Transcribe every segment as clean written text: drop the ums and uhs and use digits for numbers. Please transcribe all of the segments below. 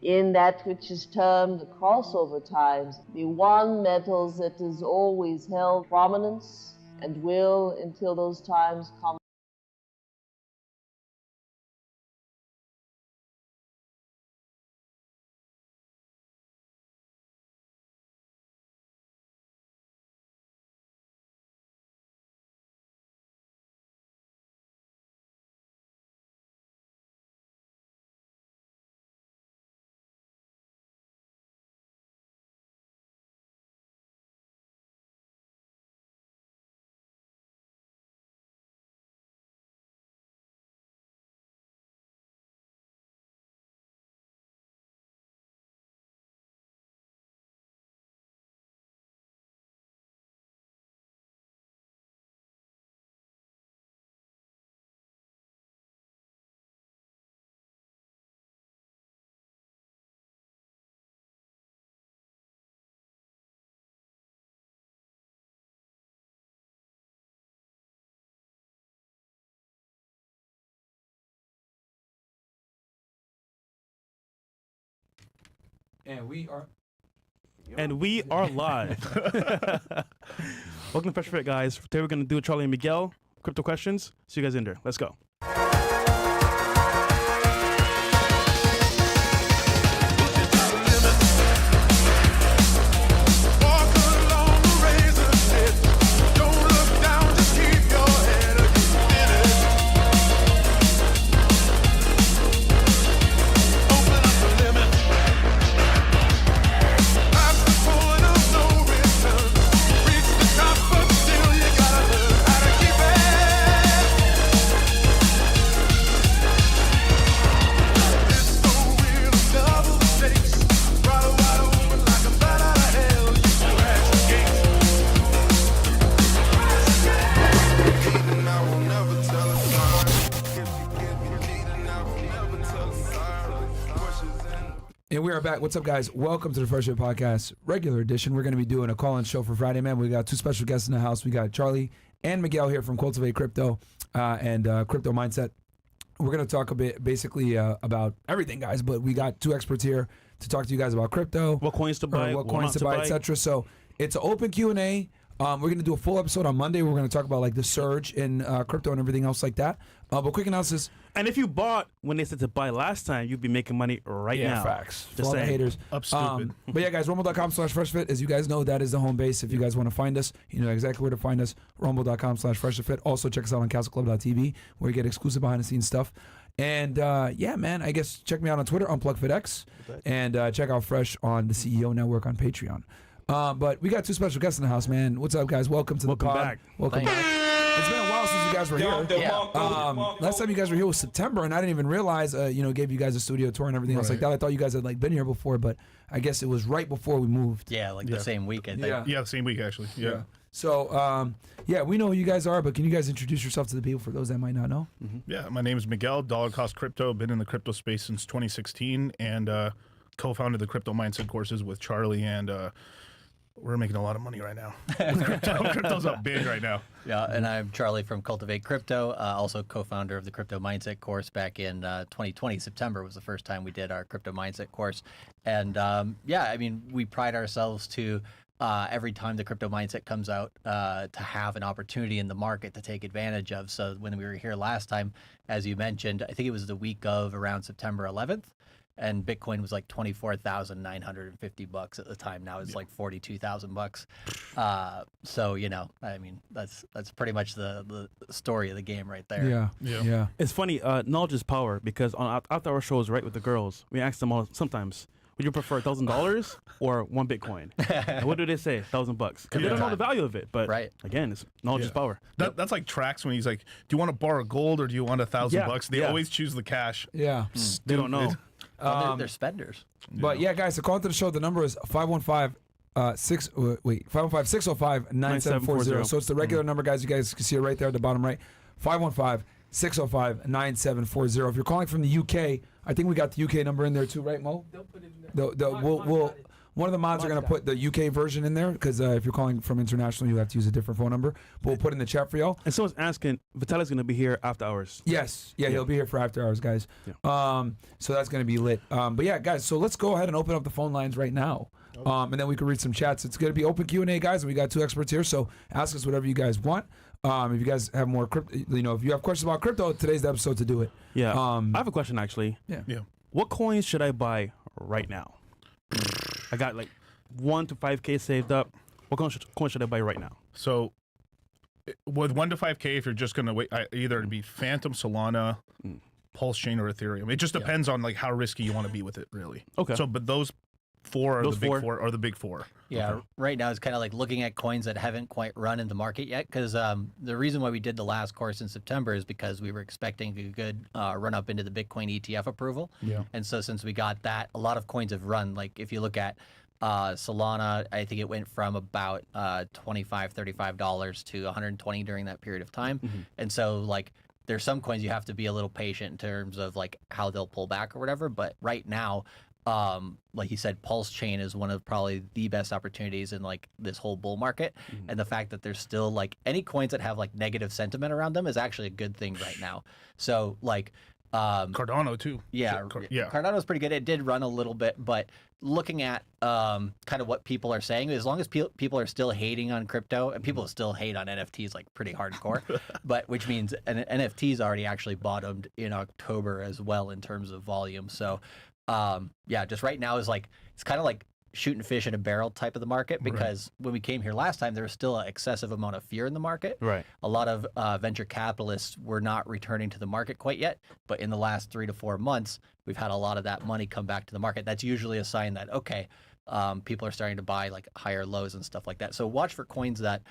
In that which is termed crossover times, the one metals that has always held prominence and will until those times come. And we are live. Welcome to Fresh Fit, guys. Today we're going to do Charlie Miguel crypto questions. See you guys in there. Let's go. And we are back. What's up, guys? Welcome to the Fresh Fit Podcast, regular edition. We're going to be doing a call-in show for Friday, man. We got two special guests in the house. We got Charlie and Miguel here from Cultivate Crypto and Crypto Mindset. We're going to talk a bit, basically, about everything, guys. But we got two experts here to talk to you guys about crypto, What coins to buy, what coins to buy, etc. So it's an open Q&A. We're going to do a full episode on Monday. We're going to talk about like the surge in crypto and everything else like that. But quick analysis. And if you bought when they said to buy last time, you'd be making money right now. Facts. Just For all the saying. haters. Up stupid. But yeah, guys, rumble.com/freshfit. As you guys know, that is the home base. If you guys want to find us, you know exactly where to find us. Rumble.com/freshfit. Also, check us out on castleclub.tv, where you get exclusive behind-the-scenes stuff. And yeah, man, I guess check me out on Twitter, UnplugFitX. And check out Fresh on the CEO Network on Patreon. But we got two special guests in the house, man. What's up, guys? Welcome to the pod. Back. Welcome back. It's been a while since you guys were here. Last time you guys were here was September, and I didn't even realize, gave you guys a studio tour and everything else like that. I thought you guys had like been here before, but I guess it was right before we moved. Yeah, like the same week, I think. Yeah, the same week, actually. Yeah. So, we know who you guys are, but can you guys introduce yourself to the people for those that might not know? Yeah, my name is Miguel, Dollar Cost Crypto. Been in the crypto space since 2016 and co-founded the Crypto Mindset courses with Charlie, and we're making a lot of money right now. Crypto's up big right now. Yeah, and I'm Charlie from Cultivate Crypto, also co-founder of the Crypto Mindset course. Back in 2020, September was the first time we did our Crypto Mindset course. And we pride ourselves to every time the Crypto Mindset comes out to have an opportunity in the market to take advantage of. So when we were here last time, as you mentioned, I think it was the week of around September 11th. And Bitcoin was like $24,950 at the time. Now it's like $42,000. That's pretty much the story of the game right there. Yeah. It's funny. Knowledge is power, because on after our shows, right, with the girls, we ask them all sometimes, would you prefer $1,000 or one Bitcoin? And what do they say? $1,000, because they don't know the value of it. But again, it's knowledge is power. That's like Trax when he's like, do you want to borrow gold or do you want $1,000? They always choose the cash. Yeah. They don't know. They're spenders. But yeah, guys, to call into the show, the number is 515-605-9740. So it's the regular number, guys. You guys can see it right there at the bottom right. 515-605-9740. If you're calling from the UK, I think we got the UK number in there too, right, Mo? They'll put it in there. One of the mods are going to put the UK version in there because if you're calling from international, you have to use a different phone number. But we'll put in the chat for y'all. And someone's asking, Vitaly's going to be here after hours. Yes. Yeah, he'll be here for after hours, guys. Yeah. So that's going to be lit. But yeah, guys, so let's go ahead and open up the phone lines right now. And then we can read some chats. It's going to be open Q&A, guys, and we got 2 experts here, so ask us whatever you guys want. If you guys have more crypto, if you have questions about crypto, today's the episode to do it. Yeah. I have a question, actually. Yeah. What coins should I buy right now? I got like 1 to 5K saved up. What coin should I buy right now? So with 1 to 5K, if you're just going to wait, either it'd be Phantom, Solana, Pulsechain, or Ethereum. It just depends on like how risky you want to be with it, really. Okay. So, but those 4 are the big four. Yeah, Okay. right now it's kind of like looking at coins that haven't quite run in the market yet, because the reason why we did the last course in September is because we were expecting a good run up into the Bitcoin ETF approval. Yeah. And so since we got that, a lot of coins have run. Like if you look at Solana, I think it went from about $25, $35 to $120 during that period of time. And so like there's some coins you have to be a little patient in terms of like how they'll pull back or whatever. But right now, like you said, Pulsechain is one of probably the best opportunities in like this whole bull market. And the fact that there's still like any coins that have like negative sentiment around them is actually a good thing right now. So like Cardano too. Yeah, Cardano's pretty good. It did run a little bit, but looking at kind of what people are saying, as long as people are still hating on crypto, and people still hate on NFTs like pretty hardcore, but which means NFTs already actually bottomed in October as well in terms of volume. So yeah, just right now is like, it's kind of like shooting fish in a barrel type of the market, because when we came here last time, there was still an excessive amount of fear in the market. Right. A lot of venture capitalists were not returning to the market quite yet, but in the last 3 to 4 months, we've had a lot of that money come back to the market. That's usually a sign that, okay, people are starting to buy like higher lows and stuff like that. So watch for coins that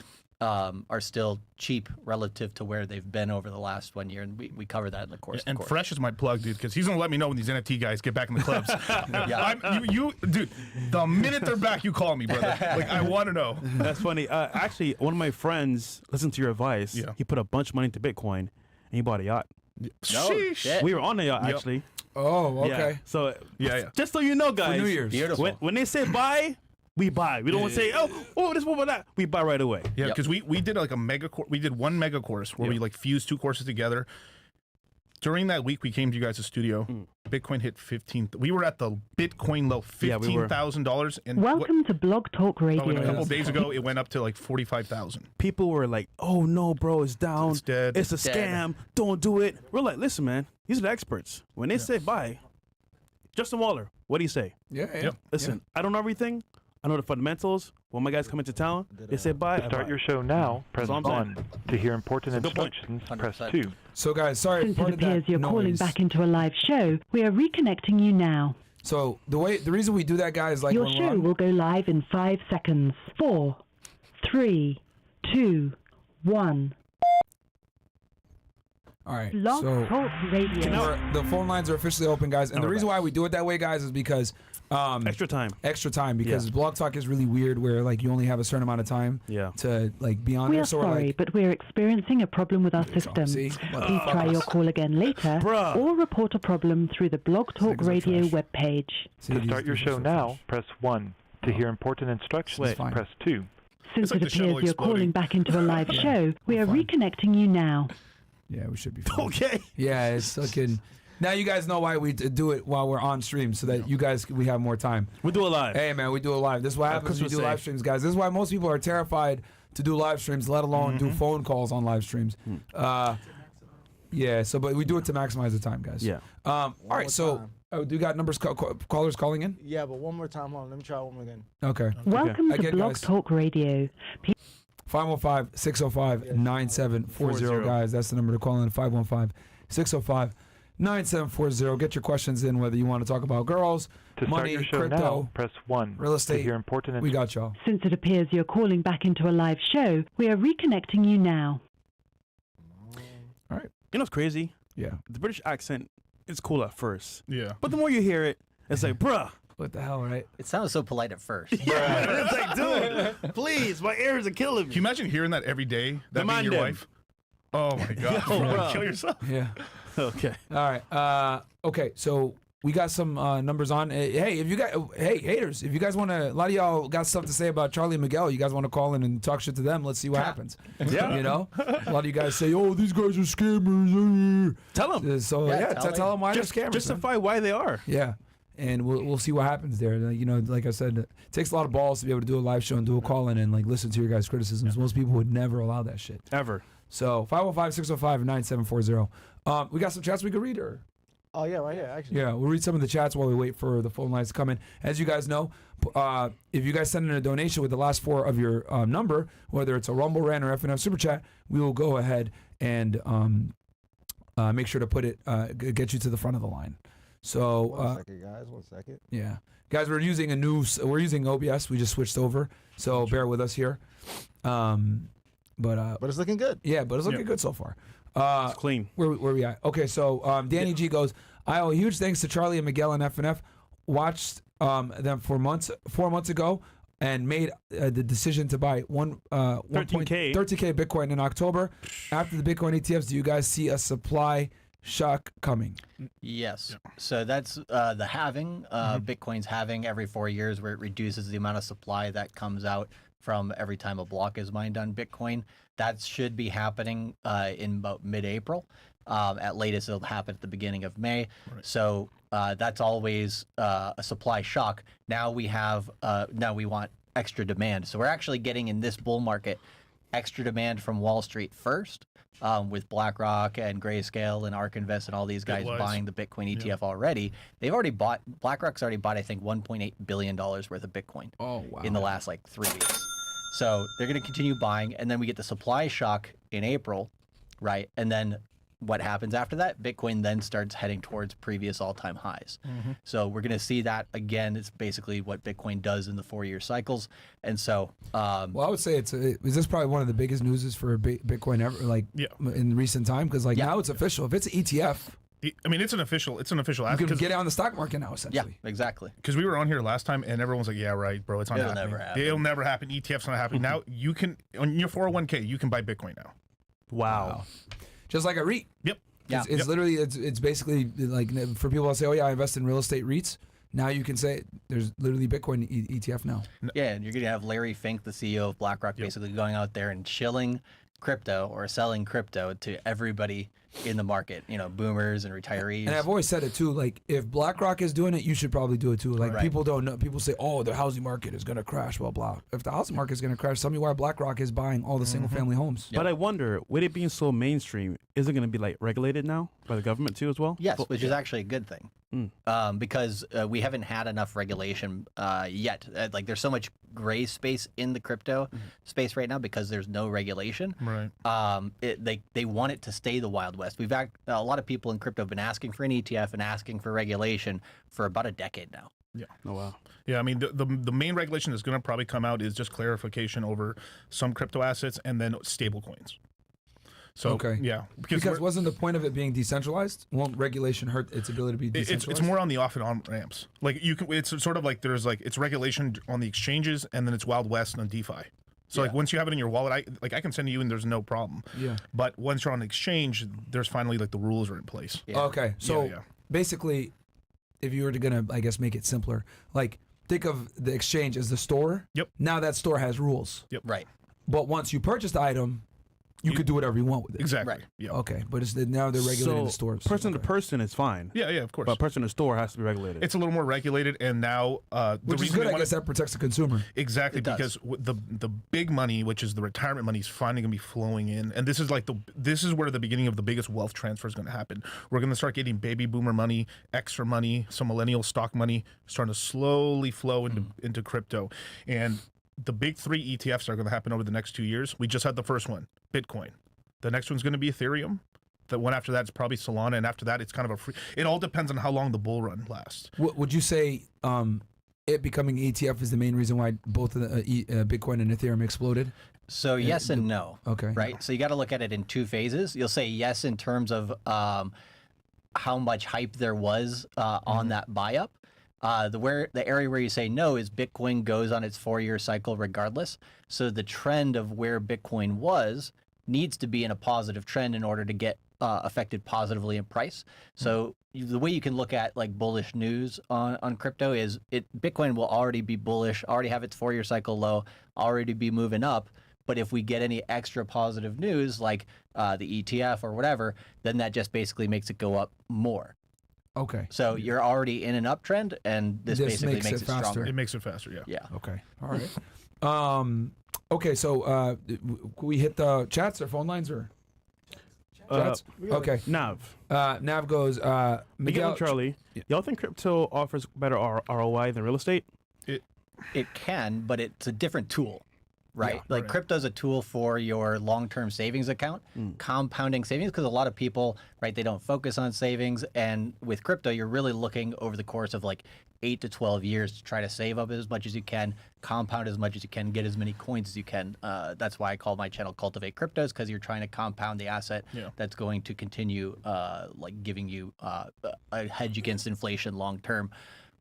are still cheap relative to where they've been over the last 1 year, and we cover that in the course. And Fresh is my plug, dude, because he's gonna let me know when these NFT guys get back in the clubs. Dude, the minute they're back, you call me, brother. Like I want to know. That's funny. Actually, one of my friends listened to your advice. Yeah. He put a bunch of money into Bitcoin, and he bought a yacht. Sheesh. We were on the yacht actually. Oh, okay. Yeah. So Yeah. just so you know, guys, For New Year's. Beautiful. when they say buy, we buy. We don't want to say, oh, this, what about that? We buy right away. Yeah, because we did like a mega course. We did one mega course where we like fused 2 courses together. During that week, we came to you guys' studio. Bitcoin hit 15. We were at the Bitcoin low, $15,000. And welcome to Blog Talk Radio. And a couple days ago, it went up to like 45,000. People were like, oh no, bro, it's down. It's dead. It's a scam. Don't do it. We're like, listen, man, these are the experts. When they say buy, Justin Waller, what do you say? Yeah. Listen, I don't know everything. I know the fundamentals. When my guys come into town, they say buy. To start your show now, press That's all I'm 1. To hear important That's a good point. instructions, press 100%. 2. So, guys, sorry. Since it part of appears that you're calling noise. back into a live show, we are reconnecting you now. So the reason we do that, guys, like Your when we're show on, will go live in 5 seconds. 4, 3, 2, 1. all right. Blog So Talk Radio. the phone lines are officially open, guys, and the reason why we do it that way, guys, is because Extra time. because Blog Talk is really weird, where like you only have a certain amount of time to like be on We there. are So sorry, but we're experiencing a problem with our system. See? Please try your call again later, Bruh. or report a problem through the Blog Talk Niggas are Radio trash. webpage. See, To these start your dudes are show so now, trash. press 1. To hear important instructions, Wait. Fine. press 2. Since like it the shuttle appears you're exploding. calling back into a live show, we are fine. reconnecting you now. Yeah, we should be fine. Okay. Yeah, it's fucking. Now you guys know why we do it while we're on stream, so that you guys we have more time. We do it live. Hey man, we do it live. This is what happens when you Christmas do live Day. streams, guys. This is why most people are terrified to do live streams, let alone do phone calls on live streams. Yeah, so but we do it to maximize the time, guys. Yeah. All right, so do you got numbers callers calling in? Yeah, but one more time. Hold on. Let me try one more again. Okay. Welcome to Again, Blog guys. Talk Radio. 515-605-9740, guys. That's the number to call in. 515-605-9740. Get your questions in, whether you want to talk about girls, To money, start your show crypto, now, press 1. real estate. To hear important We got y'all. Since it appears you're calling back into a live show, we are reconnecting you now. All right. You know what's crazy? Yeah. The British accent is cool at first, Yeah. but the more you hear it, it's like, bruh. What the hell, right? It sounds so polite at first. It's like, dude, please, my ears are killing Can me. you imagine hearing that every day? That being your Demandem. wife? Oh my God. Yo, Bro, bro. kill yourself. Yeah. Okay. All right. Okay. So we got some numbers on. Hey, if you guys, hey haters, if you guys want to, a lot of y'all got stuff to say about Charlie Miguel. You guys want to call in and talk shit to them? Let's see what happens. Yeah. You know, a lot of you guys say, "Oh, these guys are scammers." Tell them. So tell them why they're scammers. Justify why they are. Yeah. And we'll see what happens there. You know, like I said, it takes a lot of balls to be able to do a live show and do a call in and like listen to your guys' criticisms. Most people would never allow that shit. Ever. So 505-605-9740. We got some chats we could read, or? Oh, yeah, right here, actually. Yeah, we'll read some of the chats while we wait for the phone lines to come in. As you guys know, if you guys send in a donation with the last 4 of your number, whether it's a Rumble, Rant, or FNF Super Chat, we will go ahead and make sure to put it, get you to the front of the line. So 1 second, guys. 1 second. Yeah, guys, we're using OBS. We just switched over, so bear with us here. But it's looking good. Yeah, but it's looking good so far. It's clean. Where we at? Okay, so Danny G goes, I owe huge thanks to Charlie and Miguel and FNF. Watched them for 4 months ago, and made the decision to buy 13K Bitcoin in October. After the Bitcoin ETFs, do you guys see a supply shock coming? Yes. Yeah. So that's the halving. Bitcoin's halving every 4 years, where it reduces the amount of supply that comes out from every time a block is mined on Bitcoin. That should be happening in about mid-April. At latest, it'll happen at the beginning of May. Right. So that's always a supply shock. Now we want extra demand. So we're actually getting in this bull market extra demand from Wall Street first, with BlackRock and Grayscale and ARK Invest and all these guys buying the Bitcoin ETF already. BlackRock's already bought, I think, $1.8 billion worth of Bitcoin in the last like 3 weeks. So they're going to continue buying, and then we get the supply shock in April, right? And then what happens after that? Bitcoin then starts heading towards previous all-time highs. So we're going to see that again. It's basically what Bitcoin does in the 4-year cycles. And so, well, I would say is this probably one of the biggest newses for Bitcoin ever, like in recent time? Because now it's official. If it's an ETF. I mean, it's an official asset. You can get it on the stock market now, essentially. Yeah, exactly. Because we were on here last time, and everyone's like, "Yeah, right, bro. It's not happening. Never happen. It'll never happen. ETF's not happening." Now you can, on your 401k, you can buy Bitcoin now. Wow. Just like a REIT. Yep. It's literally it's basically like for people that say, "Oh yeah, I invest in real estate REITs." Now you can say there's literally Bitcoin ETF now. Yeah, and you're gonna have Larry Fink, the CEO of BlackRock, basically going out there and shilling crypto or selling crypto to everybody in the market, boomers and retirees. And I've always said it too, like if BlackRock is doing it, you should probably do it too. Like people don't know, people say, oh, the housing market is going to crash, blah, blah. If the housing market is going to crash, tell me why BlackRock is buying all the single family homes. But I wonder, with it being so mainstream, is it going to be like regulated now by the government too as well? Yes, which is actually a good thing. Because we haven't had enough regulation yet. Like there's so much gray space in the crypto space right now because there's no regulation. Right. They want it to stay the Wild West. A lot of people in crypto have been asking for an ETF and asking for regulation for about a decade now. Yeah. Oh wow. Yeah, I mean the main regulation that's going to probably come out is just clarification over some crypto assets and then stable coins. So because wasn't the point of it being decentralized? Won't regulation hurt its ability to be decentralized? It's more on the off and on ramps. Like it's sort of like it's regulation on the exchanges and then it's Wild West and DeFi. So like once you have it in your wallet, I can send it to you and there's no problem. Yeah. But once you're on an exchange, there's finally like the rules are in place. Yeah. Okay. So basically, if you were to I guess make it simpler, like think of the exchange as the store. Yep. Now that store has rules. Yep. Right. But once you purchase the item, you could do whatever you want with it. Exactly. Right. Yeah. Okay, but now they're regulating the stores. Person to person is fine. Yeah, of course. But person to store has to be regulated. It's a little more regulated, and now which is good. I guess that protects the consumer. Exactly, because the big money, which is the retirement money, is finally going to be flowing in, and this is where the beginning of the biggest wealth transfer is going to happen. We're going to start getting baby boomer money, extra money, some millennial stock money starting to slowly flow into crypto, and the big 3 ETFs are going to happen over the next 2 years. We just had the first one, Bitcoin. The next one's going to be Ethereum. The one after that is probably Solana, and after that, it's kind of a free. It all depends on how long the bull run lasts. Would you say it becoming ETF is the main reason why both of the Bitcoin and Ethereum exploded? So yes and no. Okay. Right. So you got to look at it in 2 phases. You'll say yes in terms of how much hype there was on that buy up. The area where you say no is Bitcoin goes on its 4-year cycle regardless. So the trend of where Bitcoin was needs to be in a positive trend in order to get affected positively in price. So the way you can look at like bullish news on crypto is Bitcoin will already be bullish, already have its 4-year cycle low, already be moving up. But if we get any extra positive news like the ETF or whatever, then that just basically makes it go up more. Okay. So you're already in an uptrend, and this basically makes it faster. stronger. It makes it faster, yeah. Yeah. Okay. All right. Okay, so can we hit the chats or phone lines or chats? Okay. Nav. Nav goes, Miguel Miguel, and Charlie, y'all think crypto offers better ROI than real estate? It can, but it's a different tool. Right. Yeah, like right. crypto is a tool for your long-term savings account, compounding savings, because a lot of people, right, they don't focus on savings. And with crypto, you're really looking over the course of like 8 to 12 years to try to save up as much as you can, compound as much as you can, get as many coins as you can. That's why I call my channel Cultivate Cryptos, because you're trying to compound the asset that's going to continue like giving you a hedge against inflation long-term.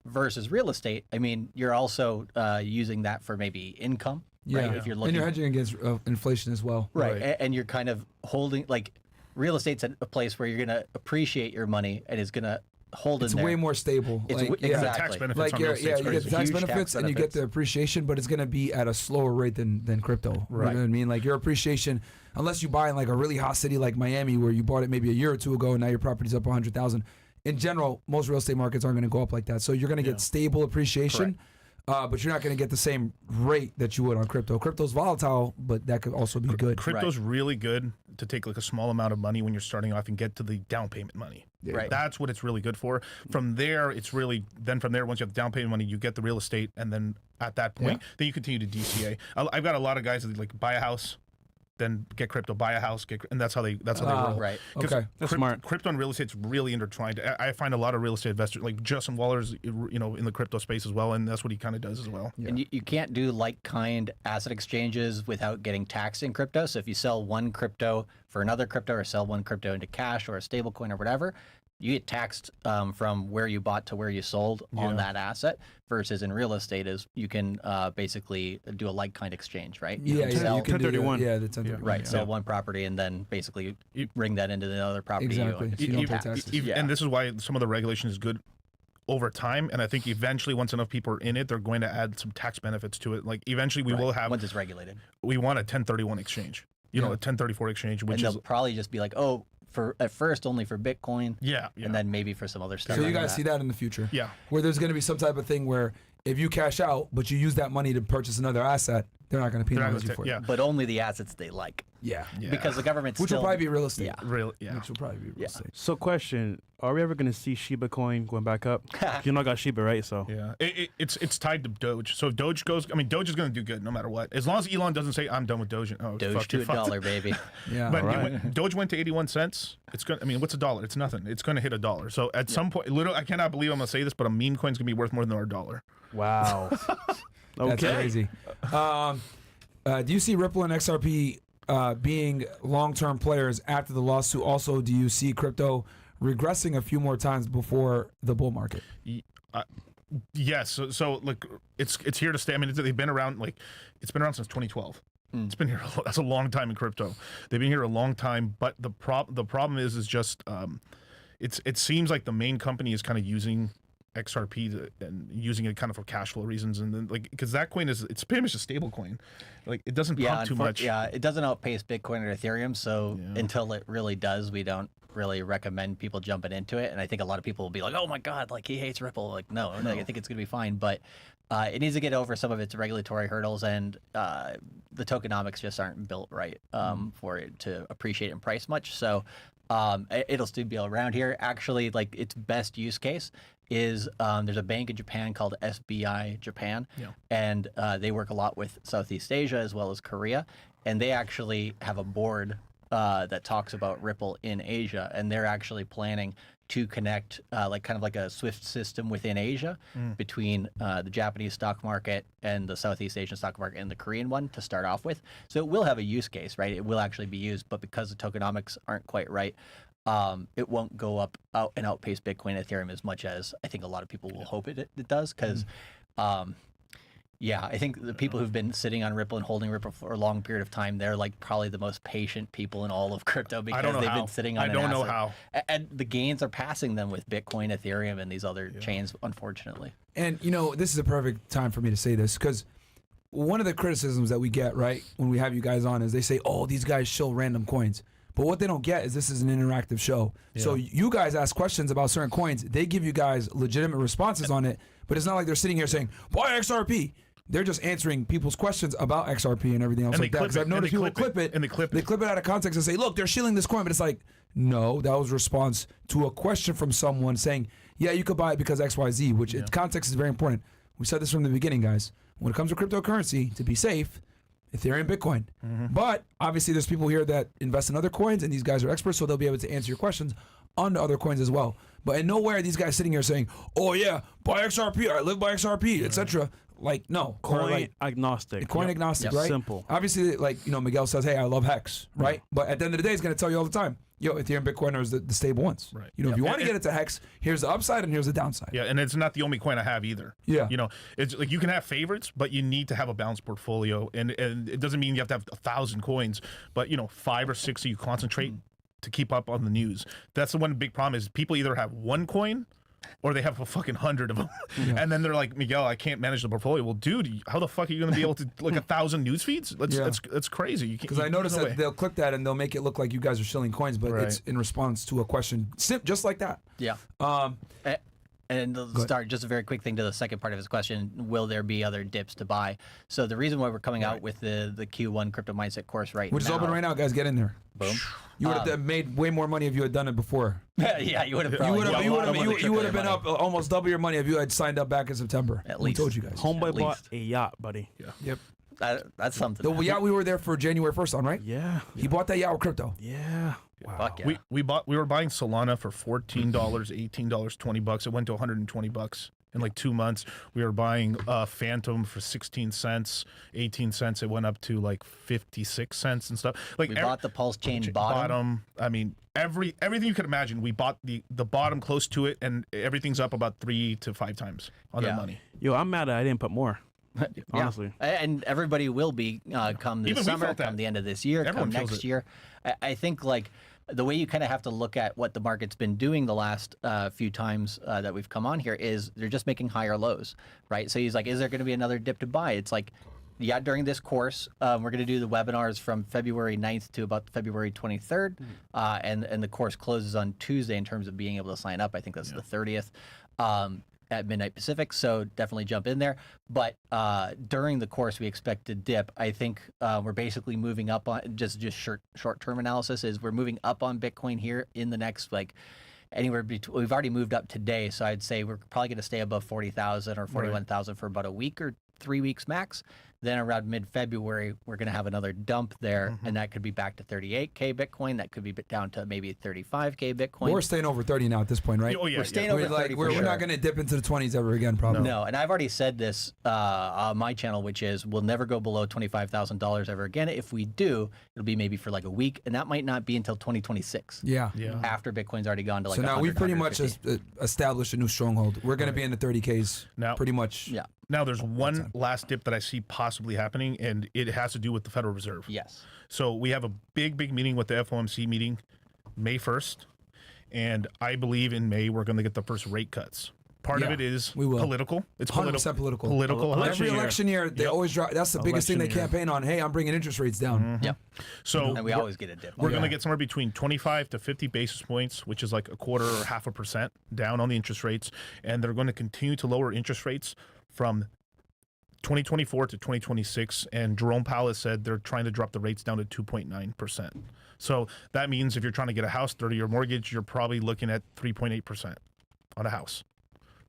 Versus real estate, I mean, you're also using that for maybe income. yeah, Right? If you're looking, and you're hedging against inflation as well. right, and you're kind of holding, like, real estate's a place where you're going to appreciate your money and is going to hold It's in there. way more stable. It's like, exactly. The tax benefits Like on real estate's you get crazy. the tax Huge tax benefits and you get benefits. the appreciation, but it's gonna be at a slower rate than crypto. Right. You know what I mean? Like your appreciation, unless you buy in like a really hot city like Miami, where you bought it maybe a year or two ago, and now your property's up 100,000. In general, most real estate markets aren't going to go up like that. So you're going to get stable appreciation, but you're not going to get the same rate that you would on crypto. Crypto's volatile, but that could also be good. Crypto's really good to take like a small amount of money when you're starting off and get to the down payment money. Right. That's what it's really good for. From there, once you have the down payment money, you get the real estate, and then at that point, then you continue to DCA. I've got a lot of guys that like buy a house, then get crypto, buy a house, and that's how they roll. Right. 'Cause Okay. That's smart. Crypto and real estate's really intertwined. I find a lot of real estate investors, like Justin Waller's, in the crypto space as well, and that's what he kind of does as well. And you can't do like-kind asset exchanges without getting taxed in crypto. So if you sell one crypto for another crypto, or sell one crypto into cash or a stable coin or whatever, you get taxed from where you bought to where you sold on that asset. Versus in real estate is you can basically do a like-kind exchange, right? You Yeah, can yeah, sell, you can do 1031. the 1031. right, yeah. sell one property and then basically bring that into the other property. Exactly. You, So you don't pay taxes. And this is why some of the regulation is good over time, and I think eventually, once enough people are in it, they're going to add some tax benefits to it. Like eventually, we will have. once it's regulated. We want a 1031 exchange. A 1034 exchange, which And is they'll probably just be like, oh, for at first only for Bitcoin, yeah. and then maybe for some other stuff. So you like guys that. see that in the future? Yeah. Where there's going to be some type of thing where if you cash out, but you use that money to purchase another asset, they're not going to They're not penalize you gonna for ta- it. yeah. But only the assets they like, Yeah. because the government's Which still, will probably be real estate. Yeah. Which will probably be real estate. So question, are we ever going to see Shiba coin going back up? You know I got Shiba, right? So Yeah, it's tied to Doge. So if Doge goes, Doge is going to do good no matter what. As long as Elon doesn't say I'm done with Doge. Oh, Doge fuck, to you're a fucked. dollar, baby. Yeah. But Right. Doge went to 81 cents. It's going. What's a dollar? It's nothing. It's going to hit a dollar. So at some point, literally, I cannot believe I'm going to say this, but a meme coin's going to be worth more than our dollar. wow. That's Okay. crazy. Do you see Ripple and XRP being long-term players after the lawsuit? Also, do you see crypto regressing a few more times before the bull market? Yes. So look, it's here to stay. They've been around it's been around since 2012. It's been here. That's a long time in crypto. They've been here a long time. But the problem is just it seems like the main company is kind of using XRP and using it kind of for cash flow reasons, and then because that coin it's pretty much a stable coin. It doesn't pump too much. Yeah, it doesn't outpace Bitcoin or Ethereum. So until it really does, we don't really recommend people jumping into it. And I think a lot of people will be like, "Oh my God, he hates Ripple." No. I think it's gonna be fine, but it needs to get over some of its regulatory hurdles, and the tokenomics just aren't built right for it to appreciate in price much. So it'll still be around here. Actually, its best use case is there's a bank in Japan called SBI Japan, and they work a lot with Southeast Asia as well as Korea, and they actually have a board that talks about Ripple in Asia, and they're actually planning to connect kind of like a SWIFT system within Asia between the Japanese stock market and the Southeast Asian stock market and the Korean one to start off with. So it will have a use case, right? It will actually be used, but because the tokenomics aren't quite right, it won't go out and outpace Bitcoin and Ethereum as much as I think a lot of people will hope it does, because Yeah, I think the people who've been sitting on Ripple and holding Ripple for a long period of time, they're like probably the most patient people in all of crypto because they've been sitting on I don't know how. And the gains are passing them with Bitcoin, Ethereum, and these other chains, unfortunately. And, this is a perfect time for me to say this because one of the criticisms that we get, right, when we have you guys on is they say, oh, these guys show random coins. But what they don't get is this is an interactive show. Yeah. So you guys ask questions about certain coins. They give you guys legitimate responses on it, but it's not like they're sitting here saying, buy XRP. They're just answering people's questions about XRP and everything else like that. Because I've noticed people clip it, they clip it out of context and say, look, they're shilling this coin. But it's like, no, that was a response to a question from someone saying, yeah, you could buy it because XYZ, which context is very important. We said this from the beginning, guys. When it comes to cryptocurrency, to be safe, Ethereum, Bitcoin. But obviously there's people here that invest in other coins, and these guys are experts, so they'll be able to answer your questions on the other coins as well. But in nowhere are these guys sitting here saying, oh yeah, buy XRP, I live by XRP, etc. Like, no. Coin agnostic. Coin agnostic, right? Simple. Obviously, like, Miguel says, hey, I love Hex, right? But at the end of the day, he's going to tell you all the time, yo, Ethereum, Bitcoin are the stable ones. Right. If you want to get into Hex, here's the upside and here's the downside. Yeah, and it's not the only coin I have either. Yeah. It's like you can have favorites, but you need to have a balanced portfolio. And it doesn't mean you have to have 1,000 coins, but, 5 or 6 so you concentrate to keep up on the news. That's the one big problem is people either have one coin or they have a fucking 100 of them. Yeah. And then they're like, Miguel, I can't manage the portfolio. Well, dude, how the fuck are you going to be able to, 1,000 news feeds? That's crazy. Because I noticed that they'll clip that and they'll make it look like you guys are shilling coins, but it's in response to a question just like that. Yeah. And start just a very quick thing to the second part of his question. Will there be other dips to buy? So the reason why we're coming out with the Q1 Crypto Mindset course right now. Which is open right now, guys. Get in there. Boom. You would have made way more money if you had done it before. Yeah, you would have You would have been up almost double your money if you had signed up back in September. At least. We told you guys. Homeboy bought a yacht, buddy. Yeah. Yep. That's something. The yacht we were there for January 1st on, right? Yeah. He bought that yacht with crypto. Yeah. Wow. Fuck yeah. We were buying Solana for $14, $18, $20. It went to $120 in like 2 months. We were buying Phantom for 16 cents, 18 cents. It went up to like 56 cents and stuff. Like we bought the Pulsechain bottom. I mean, everything you could imagine. We bought the bottom close to it, and everything's up about 3 to 5 times on that money. Yo, I'm mad that I didn't put more. Honestly. And everybody will be come this Even summer, come the end of this year, Everyone come next year. I think like the way you kind of have to look at what the market's been doing the last few times that we've come on here is they're just making higher lows, right? So he's like, is there going to be another dip to buy? It's like, yeah, during this course, we're going to do the webinars from February 9th to about February 23rd. And the course closes on Tuesday in terms of being able to sign up. I think that's the 30th. At midnight Pacific, so definitely jump in there. But during the course, we expect to dip. I think we're basically moving up on just short-term analysis is we're moving up on Bitcoin here in the next anywhere between. We've already moved up today, so I'd say we're probably going to stay above 40,000 or 41,000 for about a week or 3 weeks max. Then around mid-February, we're going to have another dump there, and that could be back to 38K Bitcoin. That could be down to maybe 35K Bitcoin. We're staying over 30 now at this point, right? Oh, yeah. We're staying over 30 We're not going to dip into the 20s ever again, probably. No, and I've already said this on my channel, which is we'll never go below $25,000 ever again. If we do, it'll be maybe for like a week, and that might not be until 2026. Yeah. After Bitcoin's already gone to like so now we've pretty much established a new stronghold. We're going to be in the 30Ks now, pretty much. Yeah. Now, there's one last dip that I see possibly happening, and it has to do with the Federal Reserve. Yes. So we have a big meeting with the FOMC meeting May 1st, and I believe in May we're going to get the first rate cuts. Part of it is political. It's 100% political. Every election year, they always drop. That's the biggest thing they campaign on. Hey, I'm bringing interest rates down. Yep. So and we always get a dip. We're going to get somewhere between 25 to 50 basis points, which is like a quarter or 0.5% down on the interest rates, and they're going to continue to lower interest rates from 2024 to 2026, and Jerome Powell has said they're trying to drop the rates down to 2.9%. So that means if you're trying to get a house, 30-year mortgage, you're probably looking at 3.8% on a house.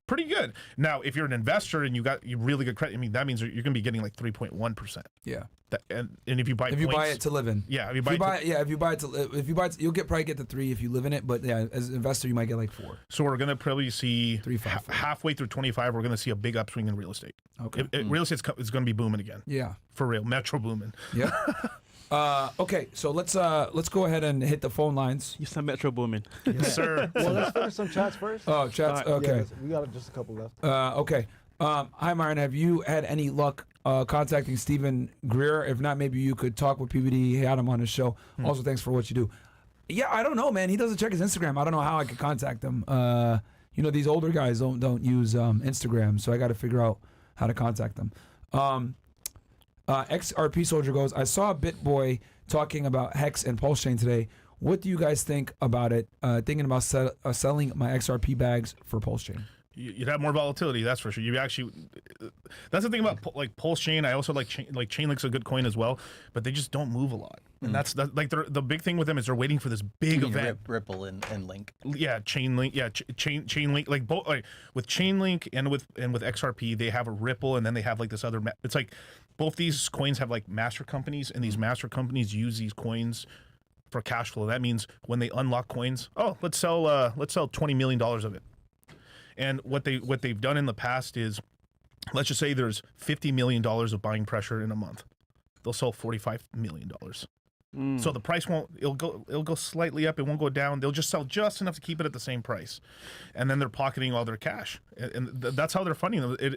Pretty good. Now, if you're an investor and you really good credit, I mean, that means you're going to be getting like 3.1%. Yeah. And if you buy you buy it to live in. Yeah. If you buy it, you'll probably get the 3 if you live in it, but yeah, as an investor, you might get like 4. So we're going to probably see 3, 5, halfway through 25, we're going to see a big upswing in real estate. Okay. Real estate is going to be booming again. Yeah. For real. Metro booming. Yeah. Okay, so let's go ahead and hit the phone lines. You said Metro booming. Yes, sir. Well, let's finish some chats first. Oh, chats. Okay. Yeah, we got just a couple left. Okay. Hi, Myron. Have you had any luck contacting Stephen Greer? If not, maybe you could talk with PBD. He had him on his show. Also, thanks for what you do. Yeah, I don't know, man. He doesn't check his Instagram. I don't know how I could contact him. These older guys don't use Instagram, so I got to figure out how to contact them. XRP Soldier goes, I saw BitBoy talking about Hex and Pulsechain today. What do you guys think about it? Thinking about selling my XRP bags for Pulsechain. You'd have more volatility, that's for sure. You actually, that's the thing about Pulsechain. I also like Chainlink's a good coin as well, but they just don't move a lot. And that's like the big thing with them is they're waiting for this big event. Ripple and Link. Yeah, Chainlink. Yeah, Chainlink. Like both, like with Chainlink and with XRP, they have a Ripple, and then they have like this other. It's like both these coins have like master companies, and these master companies use these coins for cash flow. That means when they unlock coins, let's sell $20 million of it. And what they've done in the past is, let's just say there's $50 million of buying pressure in a month. They'll sell $45 million. So the price it'll go slightly up. It won't go down. They'll just sell just enough to keep it at the same price, and then they're pocketing all their cash, and that's how they're funding them.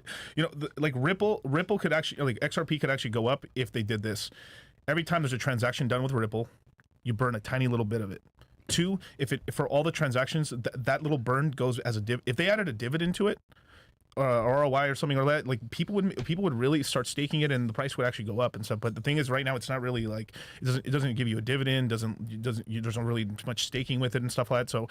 Like Ripple could actually, like XRP could actually go up if they did this. Every time there's a transaction done with Ripple, you burn a tiny little bit of it. Two, for all the transactions, that little burn goes as a if they added a dividend to it, ROI or something like that, like people would really start staking it, and the price would actually go up and stuff. But the thing is, right now it's not really like it doesn't give you a dividend, there's not really much staking with it and stuff like that. So,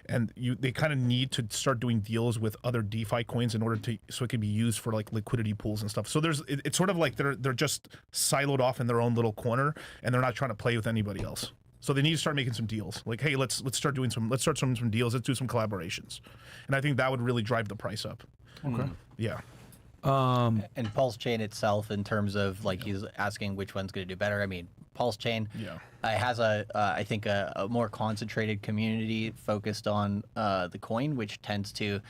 and they kind of need to start doing deals with other DeFi coins in order so it can be used for like liquidity pools and stuff. So it's sort of like they're just siloed off in their own little corner, and they're not trying to play with anybody else. So they need to start making some deals. Like, hey, let's start some deals. Let's do some collaborations, and I think that would really drive the price up. Okay. Yeah. And Pulsechain itself, in terms of like he's asking which one's going to do better. I mean, Pulsechain has I think a more concentrated community focused on the coin, which tends to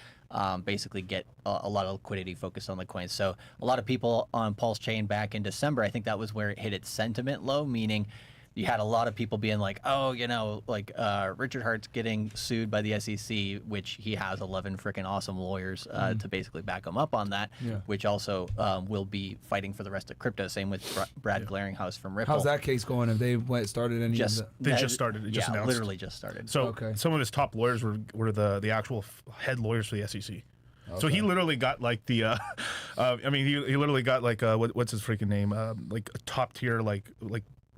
basically get a lot of liquidity focused on the coin. So a lot of people on Pulsechain back in December, I think that was where it hit its sentiment low, meaning you had a lot of people being like, Richard Hart's getting sued by the SEC, which he has 11 freaking awesome lawyers to basically back him up on that, which also will be fighting for the rest of crypto. Same with Brad Glaringhouse from Ripple. How's that case going? Have they started any? They just started. It just announced. Literally just started. So some of his top lawyers were the actual head lawyers for the SEC. Okay. So he literally got like the, he literally got like what's his freaking name? Like a top tier like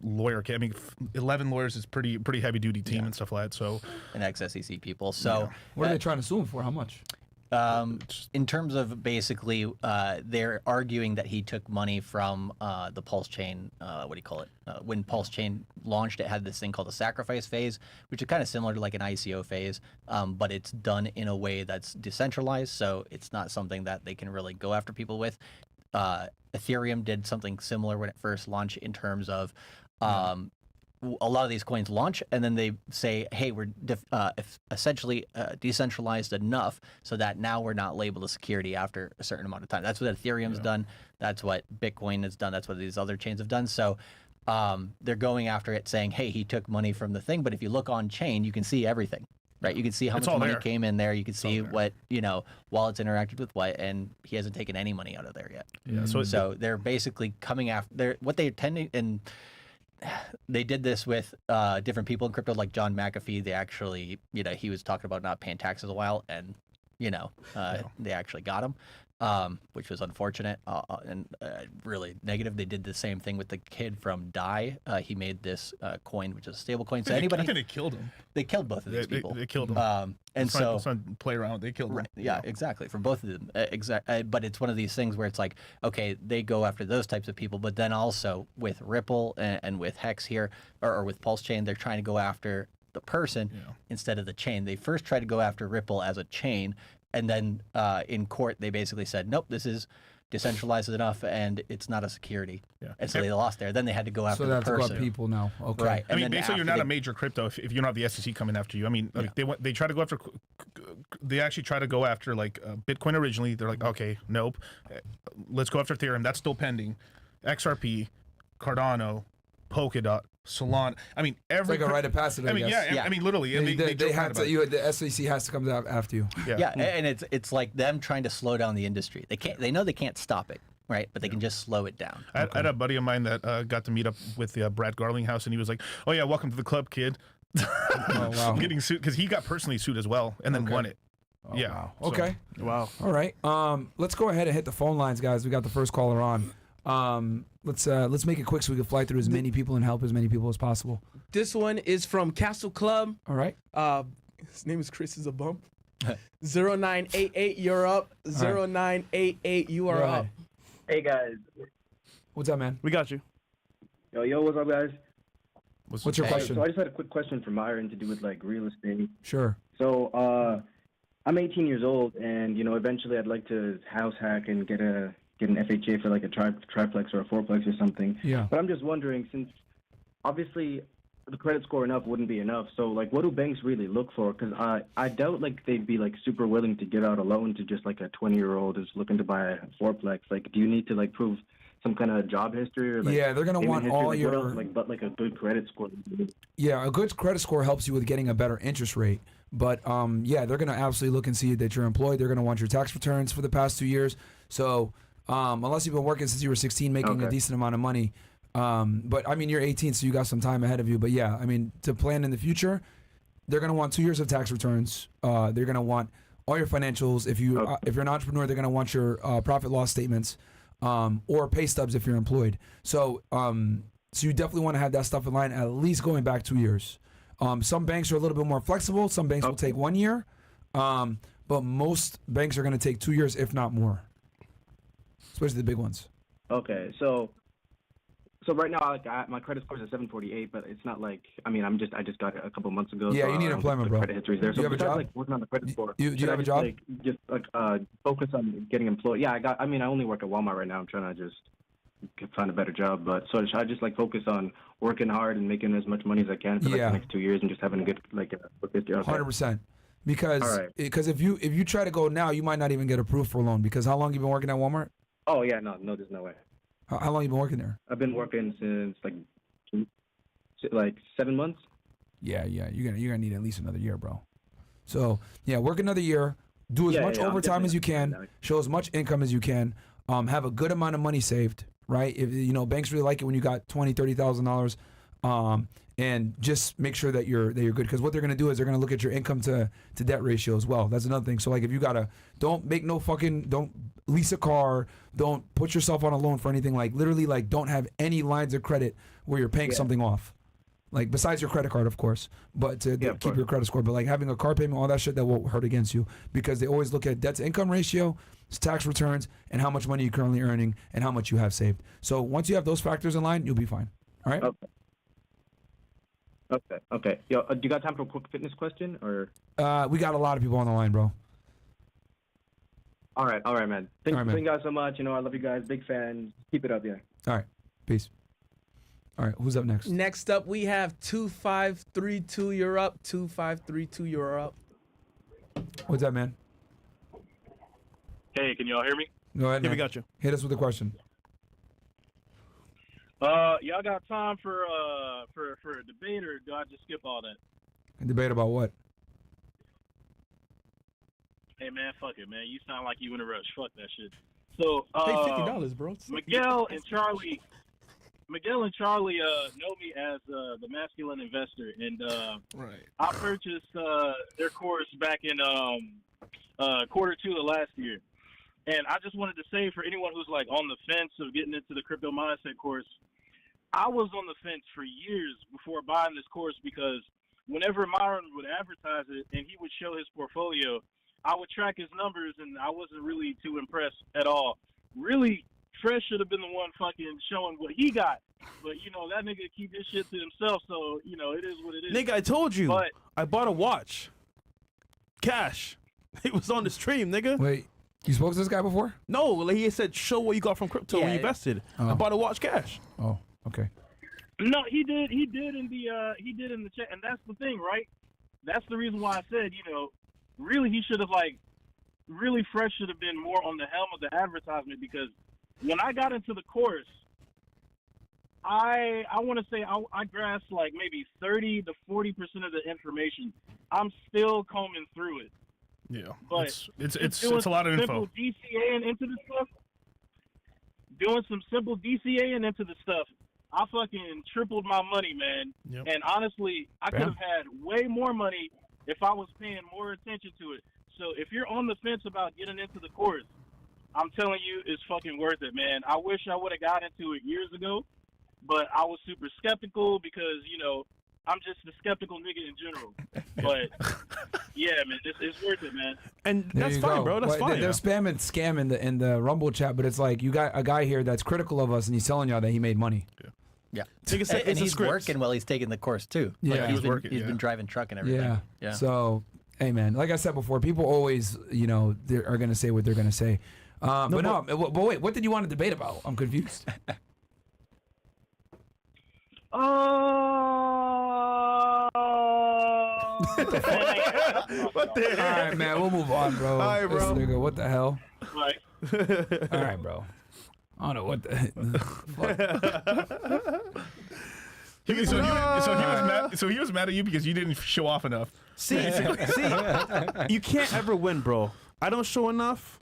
lawyer. I mean, 11 lawyers is pretty heavy duty team and stuff like that. So and ex-SEC people. So what are they trying to sue him for? How much? In terms of basically, they're arguing that he took money from the Pulsechain. What do you call it? When Pulsechain launched, it had this thing called a sacrifice phase, which is kind of similar to like an ICO phase, but it's done in a way that's decentralized. So it's not something that they can really go after people with. Ethereum did something similar when it first launched, in terms of a lot of these coins launch and then they say, hey, we're essentially decentralized enough so that now we're not labeled a security after a certain amount of time. That's what Ethereum's done. That's what Bitcoin has done. That's what these other chains have done. So they're going after it, saying, hey, he took money from the thing. But if you look on chain, you can see everything. Right, you can see how much money came in there. You can see what wallets interacted with what, and he hasn't taken any money out of there yet. Yeah, so they're basically coming after. What they tend, and they did this with different people in crypto, like John McAfee. They actually, he was talking about not paying taxes a while, and they actually got him. Which was unfortunate and really negative. They did the same thing with the kid from DAI. He made this coin, which is a stable coin. So I think they killed him. They killed both of these people. They killed him. And let's not play around. They killed him. Yeah, exactly. For both of them. But it's one of these things where it's like, okay, they go after those types of people, but then also with Ripple and with Hex here, or with Pulsechain, they're trying to go after the person instead of the chain. They first tried to go after Ripple as a chain. And then in court, they basically said, nope, this is decentralized enough, and it's not a security. Yeah. And so they lost there. Then they had to go after the person. So that's about people now. Okay. Right. I mean, basically, you're not a major crypto if you don't have the SEC coming after you. I mean, like they try to go after. They actually try to go after like Bitcoin originally. They're like, okay, nope, let's go after Ethereum. That's still pending. XRP, Cardano, Polkadot, Solana. I mean, It's like a rite of passage. I mean, guess. I mean, literally. And they have to. The SEC has to come after you. Yeah, and it's like them trying to slow down the industry. They can't. They know they can't stop it, right? But they can just slow it down. I had a buddy of mine that got to meet up with Brad Garlinghouse, and he was like, "Oh yeah, welcome to the club, kid." Oh wow. Getting sued because he got personally sued as well, and then won it. Oh, yeah. Wow. So, Okay. Wow. All right. Let's go ahead and hit the phone lines, guys. We got the first caller on. Let's make it quick so we can fly through as many people and help as many people as possible. This one is from Castle Club. All right. His name is Chris is a bump. 0988, you're up. 0988, you are up. Hey guys. What's up, man? We got you. Yo, what's up, guys? What's your question? So I just had a quick question from Myron to do with like real estate. Sure. So I'm 18 years old, and eventually I'd like to house hack and get an FHA for like a triplex or a fourplex or something. Yeah. But I'm just wondering, since obviously the credit score enough wouldn't be enough, so like what do banks really look for? Because I doubt like they'd be like super willing to give out a loan to just like a 20-year-old who's looking to buy a fourplex. Like, do you need to like prove some kind of job history or like they're gonna want history, all like, your what else, like, but like a good credit score. Yeah, a good credit score helps you with getting a better interest rate. But they're gonna absolutely look and see that you're employed. They're gonna want your tax returns for the past 2 years. So unless you've been working since you were 16, making a decent amount of money. But I mean, you're 18, so you got some time ahead of you. But yeah, I mean, to plan in the future, they're gonna want 2 years of tax returns. They're gonna want all your financials. If you're an entrepreneur, they're gonna want your profit loss statements. Or pay stubs if you're employed. So you definitely want to have that stuff in line, at least going back 2 years. Some banks are a little bit more flexible. Some banks will take 1 year, but most banks are going to take 2 years, if not more, especially the big ones. Okay, so right now, like, my credit score is a 748, but it's not like, I mean, I just got it a couple months ago. Yeah, so you need employment, bro. Credit history there. Do you have a job? Like working on the credit score. Do you have a job? Just focus on getting employed. Yeah, I only work at Walmart right now. I'm trying to just find a better job. But so should I just like focus on working hard and making as much money as I can for like the next 2 years and just having a good like work history? 100%. Because if you try to go now, you might not even get approved for a loan. Because how long you been working at Walmart? Oh yeah, no, there's no way. How long you been working there? I've been working since like 7 months. Yeah, you're gonna need at least another year, bro. So yeah, work another year. Do as much overtime as you can. Show as much income as you can. Have a good amount of money saved, right? If banks really like it when you got $20,000-$30,000. And just make sure that you're good, because what they're gonna do is they're gonna look at your income to debt ratio as well. That's another thing. So like if you don't lease a car, don't put yourself on a loan for anything, like literally like don't have any lines of credit where you're paying something off. Like besides your credit card, of course, but to keep your credit score. But like having a car payment, all that shit, that won't hurt against you, because they always look at debt to income ratio, tax returns, and how much money you're currently earning and how much you have saved. So once you have those factors in line, you'll be fine. All right. Okay. Yo, do you got time for a quick fitness question, or? We got a lot of people on the line, bro. All right, man. Thank you guys so much. I love you guys. Big fan. Keep it up, yeah. All right. Peace. All right, who's up next? Next up, we have 2532, you're up. 2532, you're up. What's up, man? Hey, can y'all hear me? Go ahead, man. We got you. Hit us with a question. Y'all got time for a debate, or do I just skip all that? A debate about what? Hey man, fuck it, man. You sound like you in a rush. Fuck that shit. So pay $50, bro. Miguel and Charlie know me as the masculine investor, and I purchased their course back in quarter 2 of last year. And I just wanted to say, for anyone who's like on the fence of getting into the crypto mindset course, I was on the fence for years before buying this course, because whenever Myron would advertise it and he would show his portfolio, I would track his numbers, and I wasn't really too impressed at all. Really, Fresh should have been the one fucking showing what he got. But, that nigga keep his shit to himself, so, it is what it is. Nigga, I told you. But I bought a watch. Cash. It was on the stream, nigga. Wait, you spoke to this guy before? No, like he said, show what you got from crypto when you invested. I bought a watch cash. Oh, okay. No, he did in the chat, and that's the thing, right? That's the reason why I said, really he should have really Fresh should have been more on the helm of the advertisement, because when I got into the course, I want to say I grasped like maybe 30 to 40% of the information. I'm still combing through it. Yeah, but it's a lot of info. Simple DCAing into the stuff. Doing some simple DCAing into the stuff. I fucking tripled my money, man. Yep. And honestly, I could have had way more money if I was paying more attention to it. So if you're on the fence about getting into the course, I'm telling you, it's fucking worth it, man. I wish I would have got into it years ago, but I was super skeptical because, you know, I'm just a skeptical nigga in general. But yeah, man, it's worth it, man. And that's fine, bro. That's fine. They're spamming scam in the Rumble chat, but it's like you got a guy here that's critical of us, and he's telling y'all that he made money. Yeah, and he's working while he's taking the course too. Yeah, like he's been driving truck and everything. Yeah. So, hey, man, like I said before, people always, you know, are gonna say what they're gonna say. But wait, what did you want to debate about? I'm confused. What the hell? All right, man, we'll move on, bro. All right, bro. This nigga, what the hell? Right. All right, bro. I don't know what the fuck. So he was mad at you because you didn't show off enough. See, you can't ever win, bro. I don't show enough.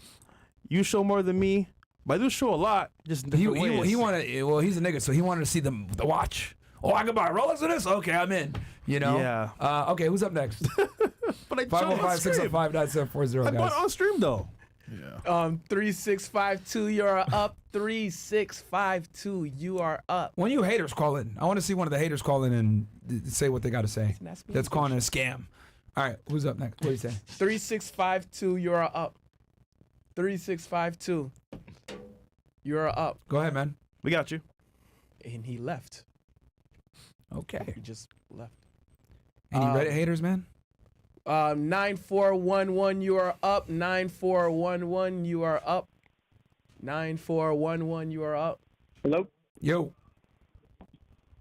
You show more than me. But I do show a lot. Just He wanted. Well, he's a nigga, so he wanted to see the watch. Oh, I can buy Rolex of this. Okay, I'm in. You know. Yeah. Okay, who's up next? But I 515-605-9740. I bought on stream though. Yeah. 3652, you're up. 3652, you are up. When you haters call in, I want to see one of the haters call in and say what they got to say. That's calling it a scam. All right, who's up next? What do you say? 3652, you're up. 3652, you're up. Go ahead, man. We got you. And he left. Okay. He just left. Any Reddit haters, man? 9411, you are up. 9411, you are up. 9411, you are up. Hello? Yo.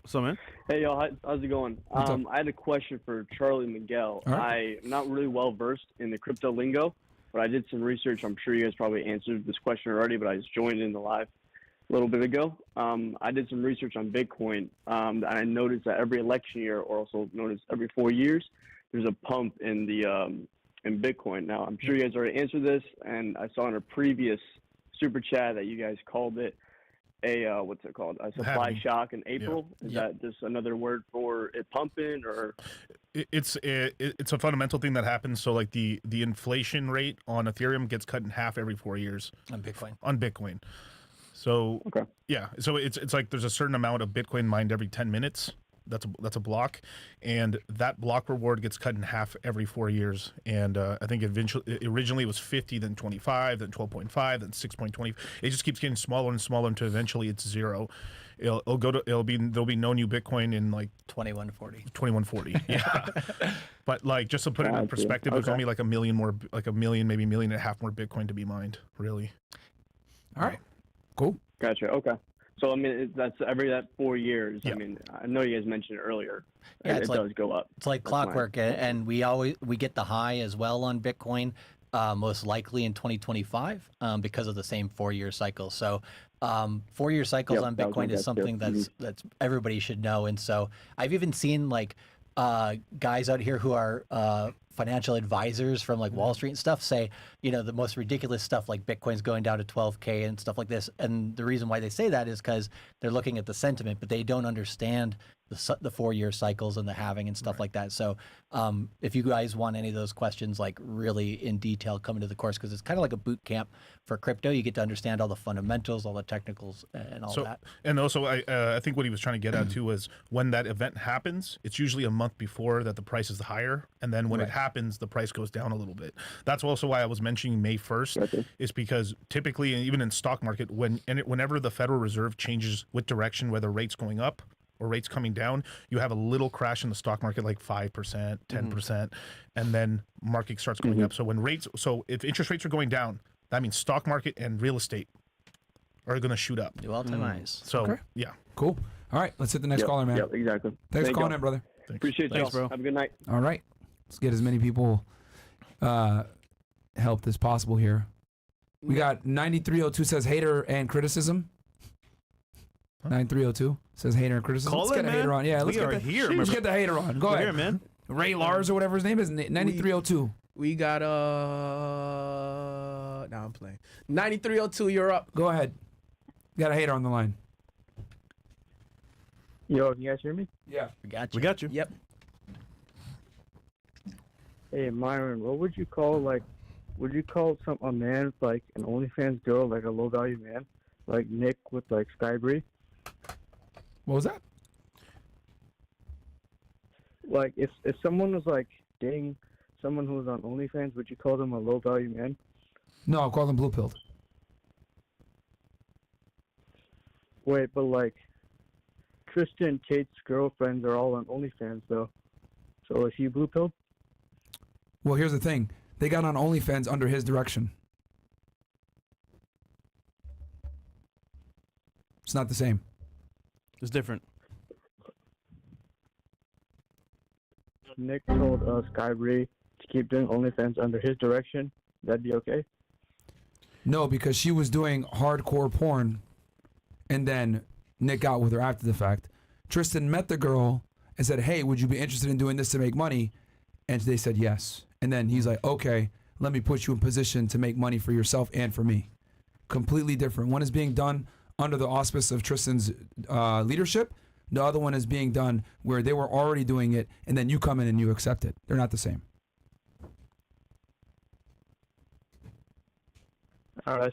What's up, man? Hey, y'all. How's it going? I had a question for Charlie Miguel. Right. I'm not really well versed in the crypto lingo, but I did some research. I'm sure you guys probably answered this question already, but I just joined in the live a little bit ago. I did some research on Bitcoin, and I noticed that every election year, or also known as every 4 years, there's a pump in the in Bitcoin. Now, I'm sure you guys already answered this, and I saw in a previous super chat that you guys called it a what's it called? A supply shock in April. Is that just another word for it pumping, or? It's a fundamental thing that happens. So like the inflation rate on Ethereum gets cut in half every 4 years. On Bitcoin. On Bitcoin. So yeah, so it's like there's a certain amount of Bitcoin mined every 10 minutes. That's a block, and that block reward gets cut in half every 4 years. And I think originally it was 50, then 25, then 12.5, then 6.20. It just keeps getting smaller and smaller until eventually it's zero. There'll be no new Bitcoin in like 2140. 2140. Yeah. But like just to put it in perspective, there's only like a million, maybe a million and a half more Bitcoin to be mined. Really. All right. Cool. Gotcha. Okay. So I mean, that's every 4 years. I mean, I know you guys mentioned it earlier. Yeah, it does go up. It's like clockwork, and we get the high as well on Bitcoin, most likely in 2025, because of the same 4 year cycle. So 4 year cycles on Bitcoin is something that's everybody should know. And so I've even seen like guys out here who are financial advisors from like Wall Street and stuff say, you know, the most ridiculous stuff like Bitcoin's going down to 12K and stuff like this. And the reason why they say that is because they're looking at the sentiment, but they don't understand the 4 year cycles and the halving and stuff like that. So if you guys want any of those questions like really in detail, come into the course, because it's kind of like a boot camp for crypto. You get to understand all the fundamentals, all the technicals, and all that. And also, I think what he was trying to get at too was when that event happens, it's usually a month before that the price is higher, and then when it happens, the price goes down a little bit. That's also why I was mentioning May 1st, is because typically, and even in stock market, whenever the Federal Reserve changes with direction, whether rates going up or rates coming down, you have a little crash in the stock market, like 5%, 10%, and then market starts going up. So if interest rates are going down, that means stock market and real estate are going to shoot up. Do all-time highs. So yeah, cool. All right, let's hit the next caller, man. Yep, exactly. Thanks for calling in, brother. Appreciate y'all. Have a good night. All right, let's get as many people helped as possible here. We got 9302 says hater and criticism. 9302 says hater and criticism. Call let's it, get a man. hater on. Yeah, let's We get are the, here, let's my get the hater on. Go We're ahead, here, man. Ray Lars or whatever his name is. 9302. We got now I'm playing. 9302, you're up. Go ahead. Got a hater on the line. Yo, can you guys hear me? Yeah. We got you. We got you. Yep. Hey, Myron, what would you call a man like an OnlyFans girl, like a low value man, like Nick with like Skybree? What was that? Like if someone was like dating someone who was on OnlyFans, would you call them a low value man? No, I'll call them blue pilled. Wait, but like Tristan Tate's girlfriends are all on OnlyFans though. So is he blue pilled? Well, here's the thing. They got on OnlyFans under his direction. It's not the same. It's different. Nick told Skybree to keep doing OnlyFans under his direction. That'd be okay? No, because she was doing hardcore porn, and then Nick got with her after the fact. Tristan met the girl and said, hey, would you be interested in doing this to make money? And they said yes. And then he's like, okay, let me put you in position to make money for yourself and for me. Completely different. One is being done under the auspice of Tristan's leadership. The other one is being done where they were already doing it, and then you come in and you accept it. They're not the same. All right,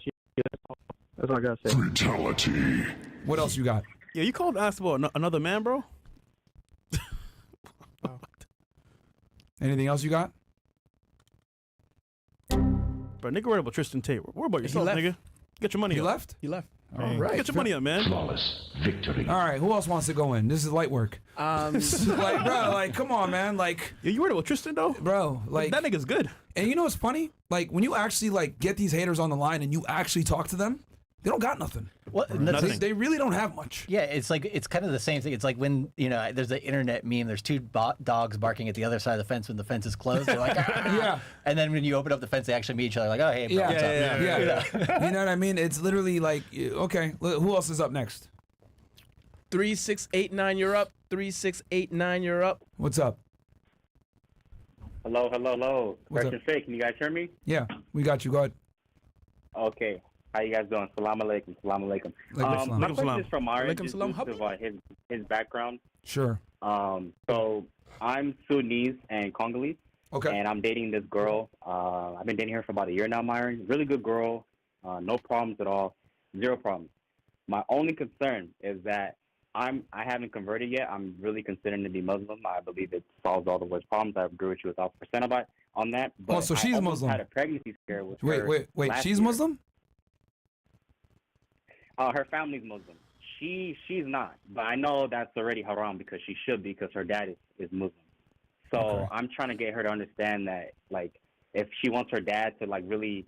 that's all I gotta say. Fatality. What else you got? Yeah, you called and asked about another man, bro? Anything else you got? Bro, nigga worried about Tristan Tate. Worry about yourself, left. nigga. Get your money He up. left? He left. All right. Get your money up, man. Flawless victory. All right, who else wants to go in? This is light work. Like, bro, like, come on, man. Like, you worried about Tristan, though? Bro, like. That nigga's good. And you know what's funny? Like, when you actually, like, get these haters on the line and you actually talk to them, they don't got nothing. Well, They really don't have much. Yeah, it's like it's kind of the same thing. It's like when there's an internet meme. There's two dogs barking at the other side of the fence when the fence is closed. They're like, ah. Yeah. And then when you open up the fence, they actually meet each other. Like, oh hey, bro, Yeah, what's up? yeah. You know what I mean? It's literally like, okay, who else is up next? 3689, you're up. 3689, you're up. What's up? Hello. What's Question fake. Can you guys hear me? Yeah, we got you. Go ahead. Okay. How you guys doing? Salam alaikum. Salam alaikum. Alaikum salam. My Alaikum question salam. is from Myron, Alaikum just salam. because of his background. Sure. So I'm Sudanese and Congolese. Okay. And I'm dating this girl. I've been dating her for about a year now, Myron. Really good girl. No problems at all. Zero problems. My only concern is that I haven't converted yet. I'm really considering to be Muslim. I believe it solves all the world's problems. I agree with you 1,000% on that. But So she's I almost Muslim. had a pregnancy scare with her. Wait. last She's year. Muslim? Her family's Muslim. She's not, but I know that's already haram because she should be because her dad is Muslim. So Okay. I'm trying to get her to understand that, like, if she wants her dad to, like, really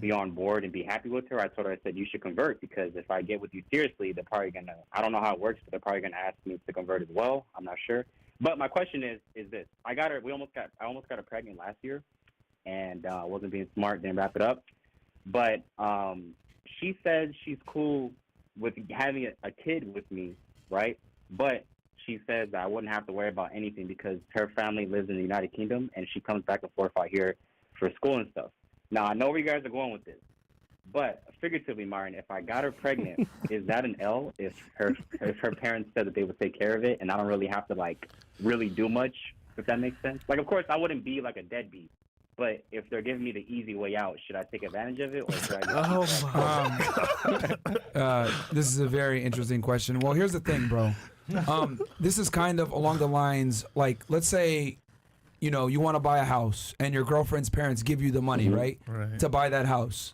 be on board and be happy with her, I told her, I said, you should convert because if I get with you seriously, they're probably going to, I don't know how it works, but they're probably going to ask me to convert as well. I'm not sure. But my question is this. I almost got her pregnant last year and wasn't being smart, didn't wrap it up. But she said she's cool with having a kid with me, right? But she says that I wouldn't have to worry about anything because her family lives in the United Kingdom and she comes back and forth out here for school and stuff. Now, I know where you guys are going with this, but figuratively, Myron, if I got her pregnant, is that an L if her parents said that they would take care of it and I don't really have to, like, really do much, if that makes sense? Like, of course, I wouldn't be like a deadbeat. But if they're giving me the easy way out, should I take advantage of it or should I? This is a very interesting question. Well, here's the thing, bro. This is kind of along the lines, like, let's say, you want to buy a house and your girlfriend's parents give you the money, right? To buy that house.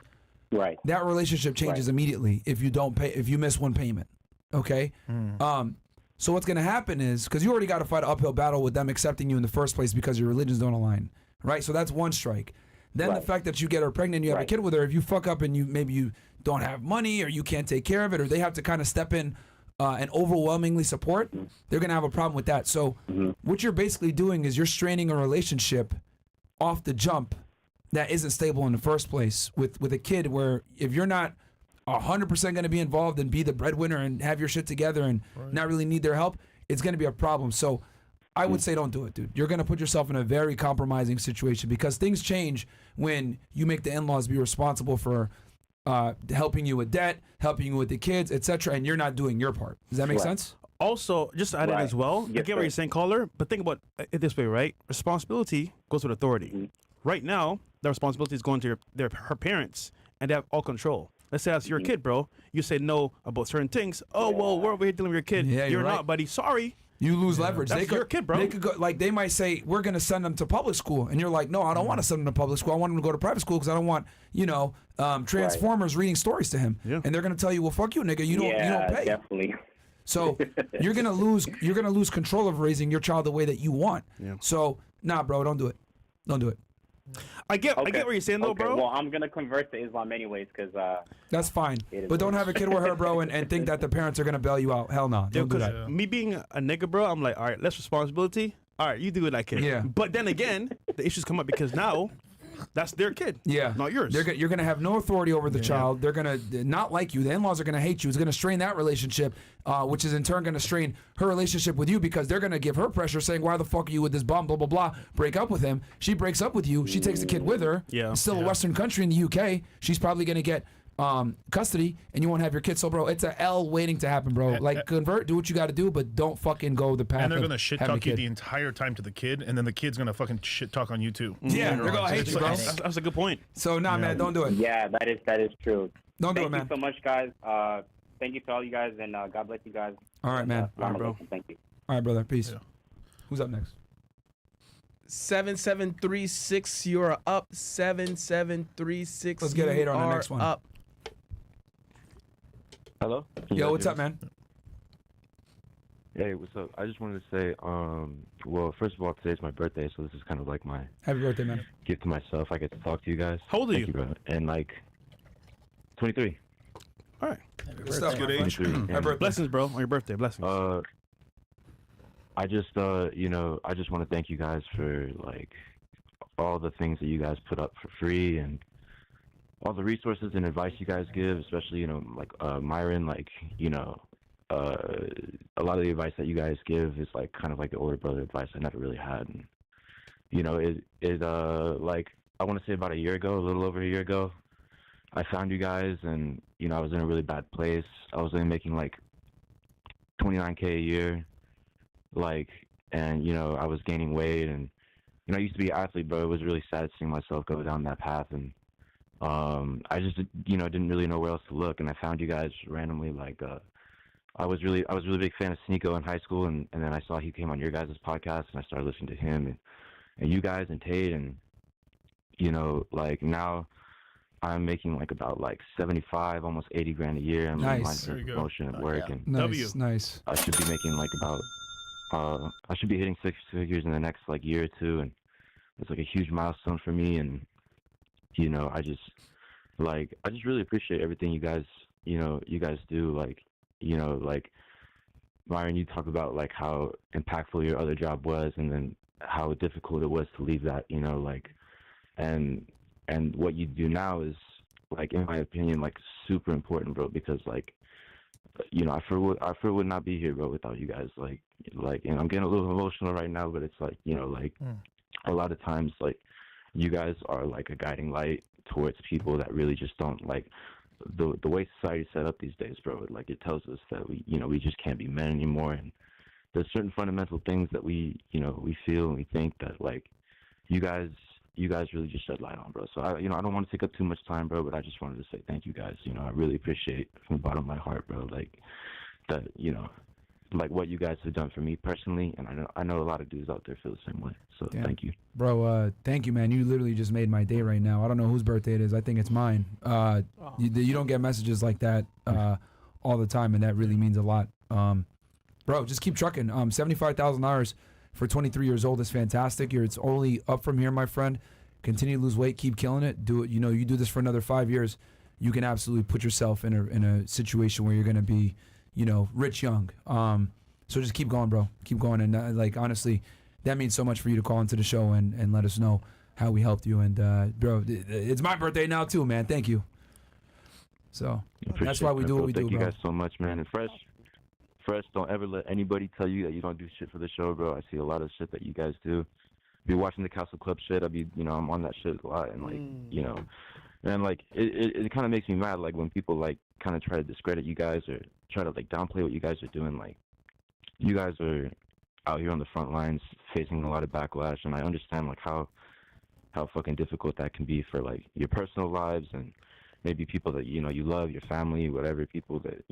Right. That relationship changes immediately if you don't pay, if you miss one payment. Okay? So what's going to happen is, because you already got to fight an uphill battle with them accepting you in the first place because your religions don't align. Right, so that's one strike. Then the fact that you get her pregnant, you have a kid with her. If you fuck up and maybe you don't have money or you can't take care of it, or they have to kind of step in and overwhelmingly support, they're gonna have a problem with that. So what you're basically doing is you're straining a relationship off the jump that isn't stable in the first place with a kid. Where if you're not 100% going to be involved and be the breadwinner and have your shit together and not really need their help, it's going to be a problem. So I would say don't do it, dude. You're going to put yourself in a very compromising situation because things change when you make the in-laws be responsible for helping you with debt, helping you with the kids, etc., and you're not doing your part. Does that make sense? Also, just to add in as well, I get what you're saying, caller, but think about it this way, right? Responsibility goes with authority. Right now, the responsibility is going to her parents, and they have all control. Let's say that's your kid, bro. You say no about certain things. Oh, well, we're over here dealing with your kid. Yeah, you're right. not, buddy. Sorry. You lose leverage. That's your kid, bro. They could go, like, they might say, we're going to send them to public school. And you're like, no, I don't want to send them to public school. I want them to go to private school because I don't want, Transformers reading stories to him. Yeah. And they're going to tell you, well, fuck you, nigga. You don't pay. Definitely. So you're going to lose control of raising your child the way that you want. Yeah. So, nah, bro, don't do it. Don't do it. I get what you're saying, though, bro. Well, I'm going to convert to Islam anyways because... That's fine. But don't have a kid with her, bro, and think that the parents are going to bail you out. Hell no. Don't do that. Me being a nigga, bro, I'm like, all right, less responsibility. All right, you do it like kid. Yeah. But then again, the issues come up because now that's their kid. Yeah. Not yours. You're going to have no authority over the child. They're going to not like you. The in-laws are going to hate you. It's going to strain that relationship, which is in turn going to strain her relationship with you because they're going to give her pressure saying, why the fuck are you with this bum, blah, blah, blah. Break up with him. She breaks up with you. She takes the kid with her. Yeah. It's still a Western country in the UK. She's probably going to get custody and you won't have your kid. So, bro, it's a L waiting to happen, bro. Like, convert, do what you got to do, but don't fucking go the path. And they're going to shit talk you the entire time to the kid, and then the kid's going to fucking shit talk on you too. Yeah, they're going to hate you, bro. That's a good point. So, nah, man, don't do it. Yeah, that is true. Don't do it, man. Thank you so much, guys. Thank you to all you guys, and God bless you guys. All right, man. All right, bro. Thank you. All right, brother. Peace. Who's up next? 7736, you're up. 7736. Let's get a hater on the next one. Up. Hello? Yo, what's up, man? Hey, what's up? I just wanted to say, well, first of all, today's my birthday, so this is kind of like my happy birthday, man. Gift to myself. I get to talk to you guys. How old are you? Thank you, bro. And like 23. All right. Good stuff. Good age. Blessings, bro, on your birthday. Blessings. I just I just want to thank you guys for like all the things that you guys put up for free and all the resources and advice you guys give, especially, like Myron, like, a lot of the advice that you guys give is like kind of like the older brother advice I never really had. And, like, I want to say about a little over a year ago, I found you guys and, I was in a really bad place. I was only making like $29K a year, like, and, I was gaining weight and, I used to be an athlete, but it was really sad seeing myself go down that path. And, I just, didn't really know where else to look, and I found you guys randomly. Like, I was really a big fan of Sneeko in high school, and then I saw he came on your guys' podcast, and I started listening to him and you guys and Tate, and like now I'm making like about like 75, almost 80 grand a year. I'm nice. Promotion at work, and nice. I should be making like about I should be hitting 6 figures in the next like year or two, and it's like a huge milestone for me. And I just really appreciate everything you guys do. Like, like Myron, you talk about like how impactful your other job was, and then how difficult it was to leave that, like, and what you do now is like, in my opinion, like super important, bro, because like, I feel would not be here, bro, without you guys. Like, I'm getting a little emotional right now, but it's like, a lot of times, like, you guys are like a guiding light towards people that really just don't like the way society's set up these days, bro. Like, it tells us that we just can't be men anymore, and there's certain fundamental things that we feel and we think that like you guys really just shed light on, bro. So I don't want to take up too much time, bro, but I just wanted to say thank you guys. I really appreciate from the bottom of my heart, bro, like that, like what you guys have done for me personally, and I know a lot of dudes out there feel the same way. So thank you, bro. Thank you, man. You literally just made my day right now. I don't know whose birthday it is. I think it's mine. You don't get messages like that all the time, and that really means a lot. Bro, just keep trucking. $75,000 for 23 years old is fantastic. It's only up from here, my friend. Continue to lose weight, keep killing it. Do it. You do this for another 5 years, you can absolutely put yourself in a situation where you're gonna be, rich young. So just keep going, bro. Keep going. And like, honestly, that means so much for you to call into the show and let us know how we helped you. And bro, it's my birthday now too, man. Thank you. So Appreciate that's why we do what we do, Thank you bro. guys so much, man. And Fresh, don't ever let anybody tell you that you don't do shit for the show, bro. I see a lot of shit that you guys do. Be watching the Castle Club shit. I'm on that shit a lot, and and like it kind of makes me mad, like when people like kind of try to discredit you guys or try to like downplay what you guys are doing. Like, you guys are out here on the front lines facing a lot of backlash, and I understand like how fucking difficult that can be for like your personal lives and maybe people that you love, your family, whatever, people that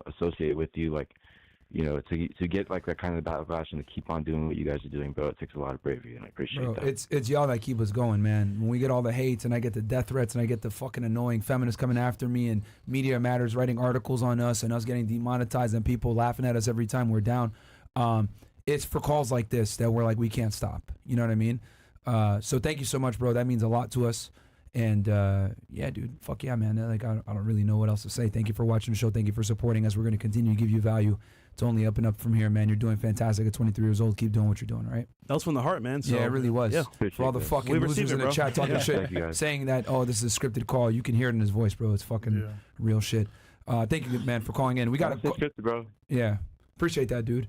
associate with you, like to get like that kind of backlash and to keep on doing what you guys are doing, bro. It takes a lot of bravery, and I appreciate that. It's y'all that keep us going, man. When we get all the hates and I get the death threats and I get the fucking annoying feminists coming after me and Media Matters writing articles on us and us getting demonetized and people laughing at us every time we're down, it's for calls like this that we're like, we can't stop. You know what I mean? So thank you so much, bro. That means a lot to us. And yeah, dude, fuck yeah, man. Like I don't really know what else to say. Thank you for watching the show. Thank you for supporting us. We're going to continue to give you value. It's only up and up from here, man. You're doing fantastic at 23 years old. Keep doing what you're doing, all right? That was from the heart, man. So, yeah, it really was. Yeah. For all the fucking losers in the chat talking shit, saying that, oh, this is a scripted call. You can hear it in his voice, bro. It's fucking real shit. Thank you, man, for calling in. We got a scripted, bro. Yeah, appreciate that, dude.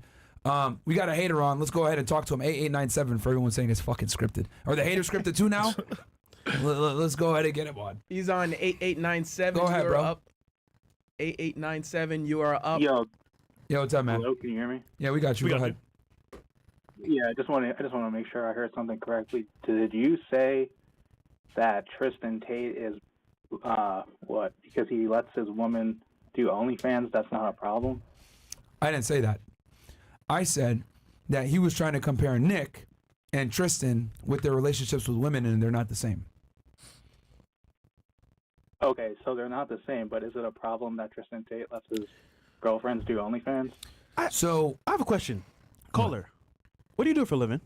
We got a hater on. Let's go ahead and talk to him. 8897 for everyone saying it's fucking scripted. Are the haters scripted too now? Let's go ahead and get him on. He's on 8897. Go ahead, you are bro. Up. 8897. You are up. Yo, what's up, man? Hello, can you hear me? Yeah, we got you. Go ahead. Yeah, I just want to make sure I heard something correctly. Did you say that Tristan Tate is what? Because he lets his woman do OnlyFans, that's not a problem? I didn't say that. I said that he was trying to compare Nick and Tristan with their relationships with women, and they're not the same. Okay, so they're not the same, but is it a problem that Tristan Tate lets his girlfriends do OnlyFans? So I have a question. Caller, what do you do for a living?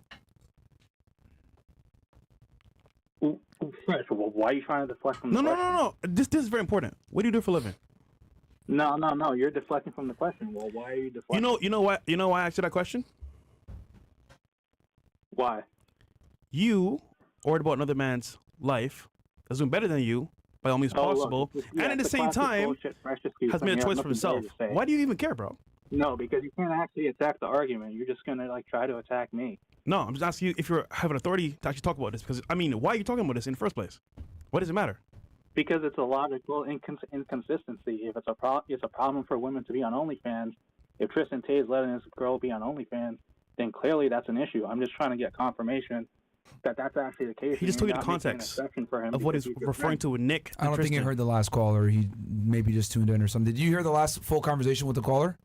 Fresh, why are you trying to deflect from the question? No. This is very important. What do you do for a living? No. You're deflecting from the question. Well, why are you deflecting? You know why I asked you that question? Why? You worried about another man's life that's doing better than you by all means possible, and at the same time has made a choice for himself. Why do you even care, bro? No, because you can't actually attack the argument. You're just gonna like try to attack me. No, I'm just asking you if you have an authority to actually talk about this. Because I mean, why are you talking about this in the first place? What does it matter? Because it's a logical inconsistency. If it's a problem for women to be on OnlyFans. If Tristan Tate is letting this girl be on OnlyFans, then clearly that's an issue. I'm just trying to get confirmation that that's actually the case. He just told you the context of what he's referring to with Nick. I don't think he heard the last caller. He maybe just tuned in or something. Did you hear the last full conversation with the caller?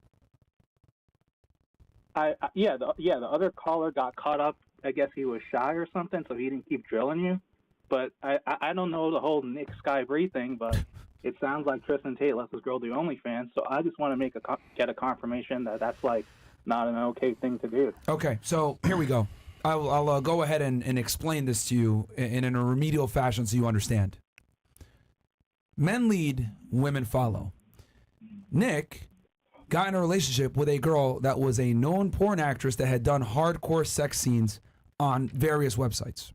The other caller got caught up. I guess he was shy or something, so he didn't keep drilling you. But I don't know the whole Nick Sky Bree thing, but it sounds like Tristan Tate lets this girl do OnlyFans. So I just want to get a confirmation that that's like not an okay thing to do. Okay, so here we go. I'll go ahead and explain this to you in a remedial fashion so you understand. Men lead, women follow. Nick got in a relationship with a girl that was a known porn actress that had done hardcore sex scenes on various websites.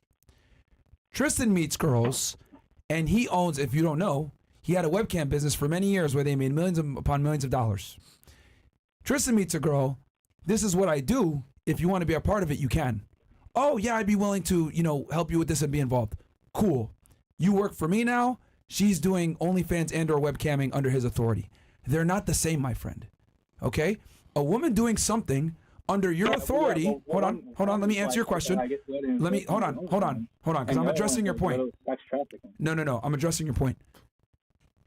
Tristan meets girls, and he owns, if you don't know, he had a webcam business for many years where they made millions upon millions of dollars. Tristan meets a girl. This is what I do. If you want to be a part of it, you can. Oh, yeah, I'd be willing to, help you with this and be involved. Cool. You work for me now. She's doing OnlyFans and or webcamming under his authority. They're not the same, my friend. Okay? A woman doing something under your authority. Hold on. Let me answer your question. Hold on, because I'm addressing your point. No. I'm addressing your point.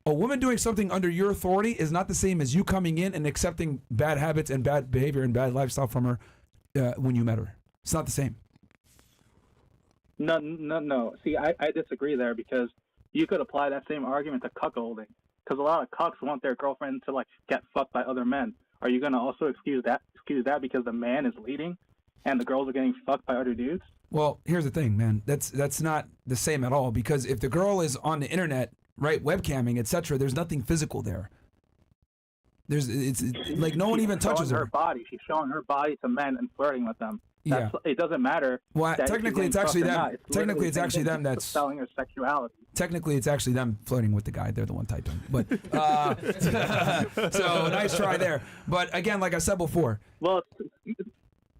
A woman doing something under your authority is not the same as you coming in and accepting bad habits and bad behavior and bad lifestyle from her when you met her. It's not the same. No. See, I disagree there because you could apply that same argument to cuckolding because a lot of cucks want their girlfriend to like get fucked by other men. Are you going to also excuse that because the man is leading and the girls are getting fucked by other dudes? Well, here's the thing, man. That's not the same at all because if the girl is on the internet, right, webcamming, etc., there's nothing physical there. It's like no one even touches her. Body. She's showing her body to men and flirting with them. It doesn't matter. Well, that technically, she's it's actually getting them. fucked or not. It's Technically, it's literally actually them that's selling her sexuality. Technically, it's actually them flirting with the guy. They're the one typing. But so nice try there. But again, like I said before. Well,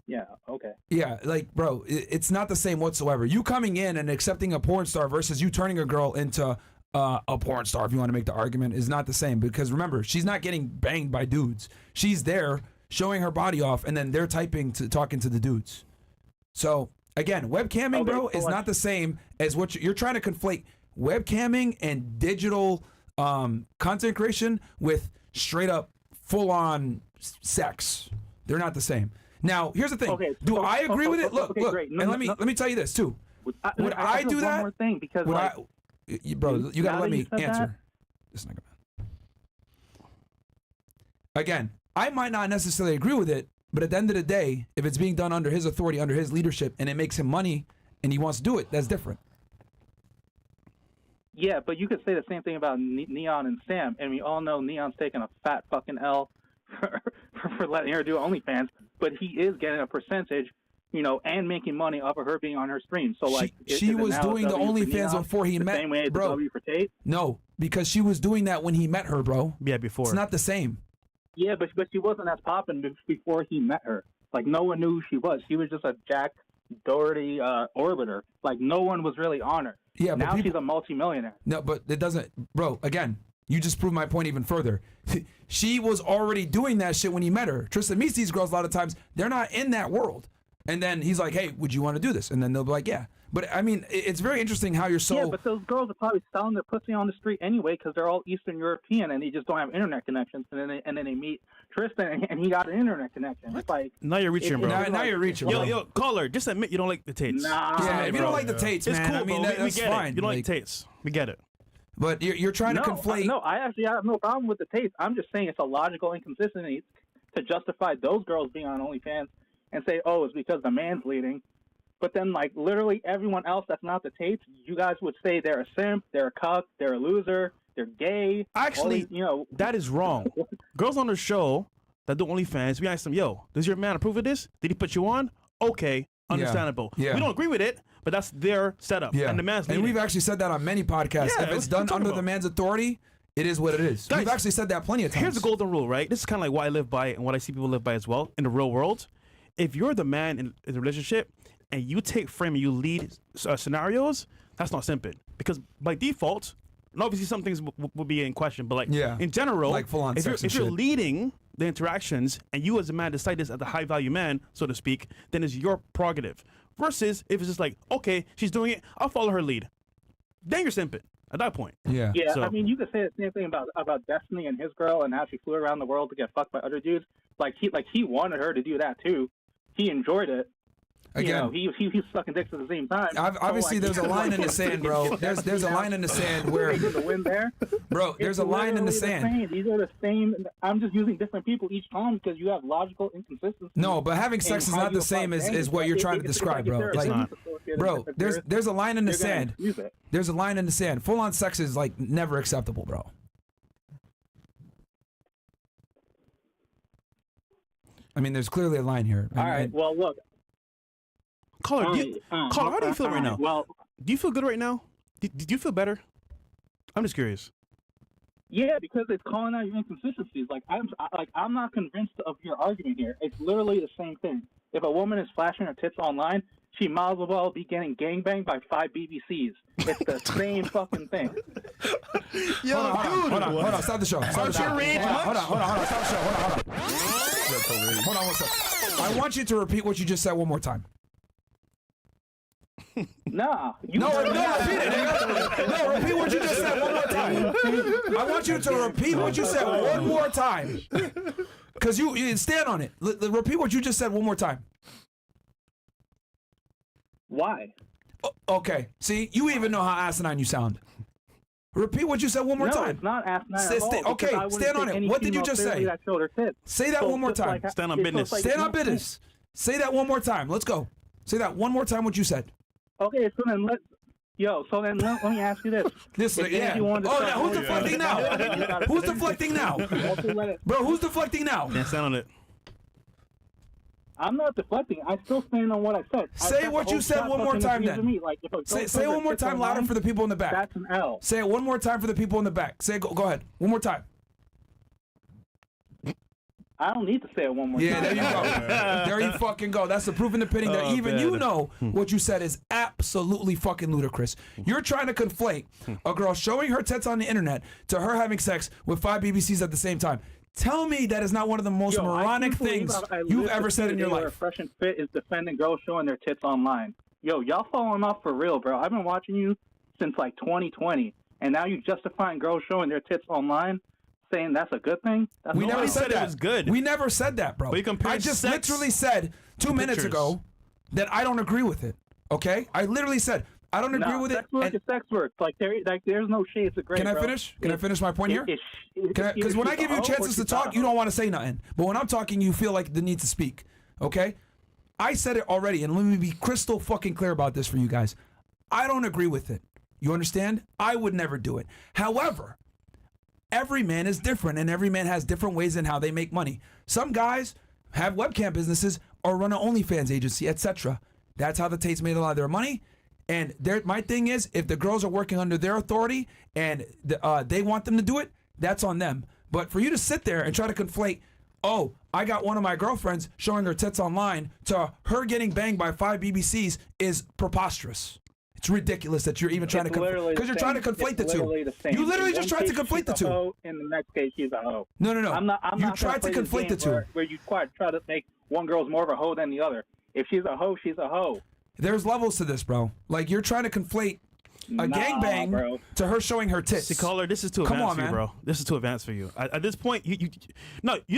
yeah, okay. Yeah, like, bro, it's not the same whatsoever. You coming in and accepting a porn star versus you turning a girl into a porn star, if you want to make the argument, is not the same. Because remember, she's not getting banged by dudes. She's there showing her body off, and then they're talking to the dudes. So again, webcamming, bro, is not the same as what you're trying to conflate webcamming and digital content creation with straight up full on sex. They're not the same. Now, here's the thing. Okay, do I agree with it? Look, great. and let me tell you this too. Would I do that? One more thing, because bro, you gotta let me answer. Again, I might not necessarily agree with it, but at the end of the day, if it's being done under his authority, under his leadership, and it makes him money, and he wants to do it, that's different. Yeah, but you could say the same thing about Neon and Sam, and we all know Neon's taking a fat fucking L for letting her do OnlyFans, but he is getting a percentage, and making money off of her being on her stream. So like, she was doing the OnlyFans before he met, same way as bro. W for Tate? No, because she was doing that when he met her, bro. Yeah, before. It's not the same. Yeah, but she wasn't as popping before he met her. Like, no one knew who she was. She was just a Jack Doherty orbiter. Like, no one was really on her. Yeah, but now she's a multimillionaire. No, but it doesn't, bro. Again, you just proved my point even further. She was already doing that shit when he met her. Tristan meets these girls a lot of times. They're not in that world. And then he's like, hey, would you want to do this? And then they'll be like, yeah. But I mean, it's very interesting how you're so. Yeah, but those girls are probably selling their pussy on the street anyway because they're all Eastern European and they just don't have internet connections. And then they meet Tristan and he got an internet connection. It's like, now you're reaching, bro. Now you're reaching, bro. Yo, caller, just admit you don't like the Tates. Nah, yeah, if you don't like the Tates, it's man, cool, I mean, bro. that's we get fine. It. You don't like Tates. We get it. But you're trying to conflate. No, I actually have no problem with the Tates. I'm just saying it's a logical inconsistency to justify those girls being on OnlyFans and say, oh, it's because the man's leading. But then, like, literally everyone else that's not the Tates, you guys would say they're a simp, they're a cuck, they're a loser, they're gay. Actually, that is wrong. Girls on the show that do OnlyFans, we ask them, yo, does your man approve of this? Did he put you on? Okay, understandable. Yeah. We don't agree with it, but that's their setup. Yeah. And the man's leading. And we've actually said that on many podcasts. Yeah, if it's done under the man's authority, it is what it is. Guys, we've actually said that plenty of times. Here's the golden rule, right? This is kind of like what I live by and what I see people live by as well in the real world. If you're the man in a relationship and you take frame and you lead scenarios, that's not simping. Because by default, and obviously some things will be in question, but like in general, like full on if sex you're and shit. leading the interactions and you as a man decide this as a high value man, so to speak, then it's your prerogative. Versus if it's just like, okay, she's doing it, I'll follow her lead. Then you're simping at that point. Yeah. Yeah, So- I mean, you could say the same thing about Destiny and his girl and how she flew around the world to get fucked by other dudes. Like he wanted her to do that too. He enjoyed it. Again, he's sucking dicks at the same time. Obviously, there's a line in the sand, bro. There's a line in the sand where, the win there. bro. There's a line in the literally sand. same. These are the same. I'm just using different people each time because you have logical inconsistencies. No, but having sex is not the same as what you're trying to describe, bro. Like, bro, there's a line in the sand. There's a line in the sand. Full on sex is like never acceptable, bro. I mean, there's clearly a line here. All right. Well, look. Caller, how do you feel right now? Well, do you feel good right now? Did you feel better? I'm just curious. Yeah, because it's calling out your inconsistencies. Like I'm not convinced of your argument here. It's literally the same thing. If a woman is flashing her tits online, she might as well be getting gangbanged by 5 BBCs. It's the same fucking thing. Yo, hold on, stop the show. Stop the show. Hold on, stop the show. Hold on one second. I want you to repeat what you just said one more time. Nah. No, repeat it, nigga. No, repeat what you just said one more time. I want you to repeat what you said one more time. Because you stand on it. Repeat what you just said one more time. Why? Okay. See, you even know how asinine you sound. Repeat what you said one more time. No, it's not asinine at all. Okay, stand on it. What did you just say? Say that one more time. Stand on business. Stand on business. Say that one more time. Let's go. Say that one more time what you said. Okay, so then let me ask you this. Yeah. Now who's deflecting now? Who's deflecting now? Bro, who's deflecting now? Yeah, stand on it. I'm not deflecting. I still stand on what I said. Say what you said one more time then. Like, say it one more time louder for the people in the back. That's an L. Say it one more time for the people in the back. Say it, go ahead. One more time. I don't need to say it one more time. Yeah, there you go. There you fucking go. That's the proof in the pudding that even you know what you said is absolutely fucking ludicrous. You're trying to conflate a girl showing her tits on the internet to her having sex with 5 BBCs at the same time. Tell me that is not one of the most moronic things you've ever said in your life. Fresh and Fit is defending girls showing their tits online. Yo, y'all falling off for real, bro. I've been watching you since like 2020, and now you justifying girls showing their tits online, saying that's a good thing? We never said that. It was good. We never said that, bro. I just literally said 2 minutes ago that I don't agree with it. Okay? I literally said I don't agree with it. Sex work is sex work. Like there's no shades of gray. Can I finish? Can I finish my point here? Because when I give you chances to talk, you don't want to say nothing. But when I'm talking, you feel like the need to speak. Okay? I said it already, and let me be crystal fucking clear about this for you guys. I don't agree with it. You understand? I would never do it. However, every man is different, and every man has different ways in how they make money. Some guys have webcam businesses or run an OnlyFans agency, etc. That's how the Tates made a lot of their money. And my thing is, if the girls are working under their authority and they want them to do it, that's on them. But for you to sit there and try to conflate, oh, I got one of my girlfriends showing her tits online to her getting banged by 5 BBCs is preposterous. It's ridiculous that you're even trying to conflate, because you're trying to conflate the two. You literally just tried to conflate the two. In the next case, she's a hoe. No. I'm You tried to conflate the two. Where you try to make one girl's more of a hoe than the other. If she's a hoe, she's a hoe. There's levels to this, bro. Like, you're trying to conflate a gangbang to her showing her tits. See, caller, this is too advanced for you, bro. This is too advanced for you. At this point, you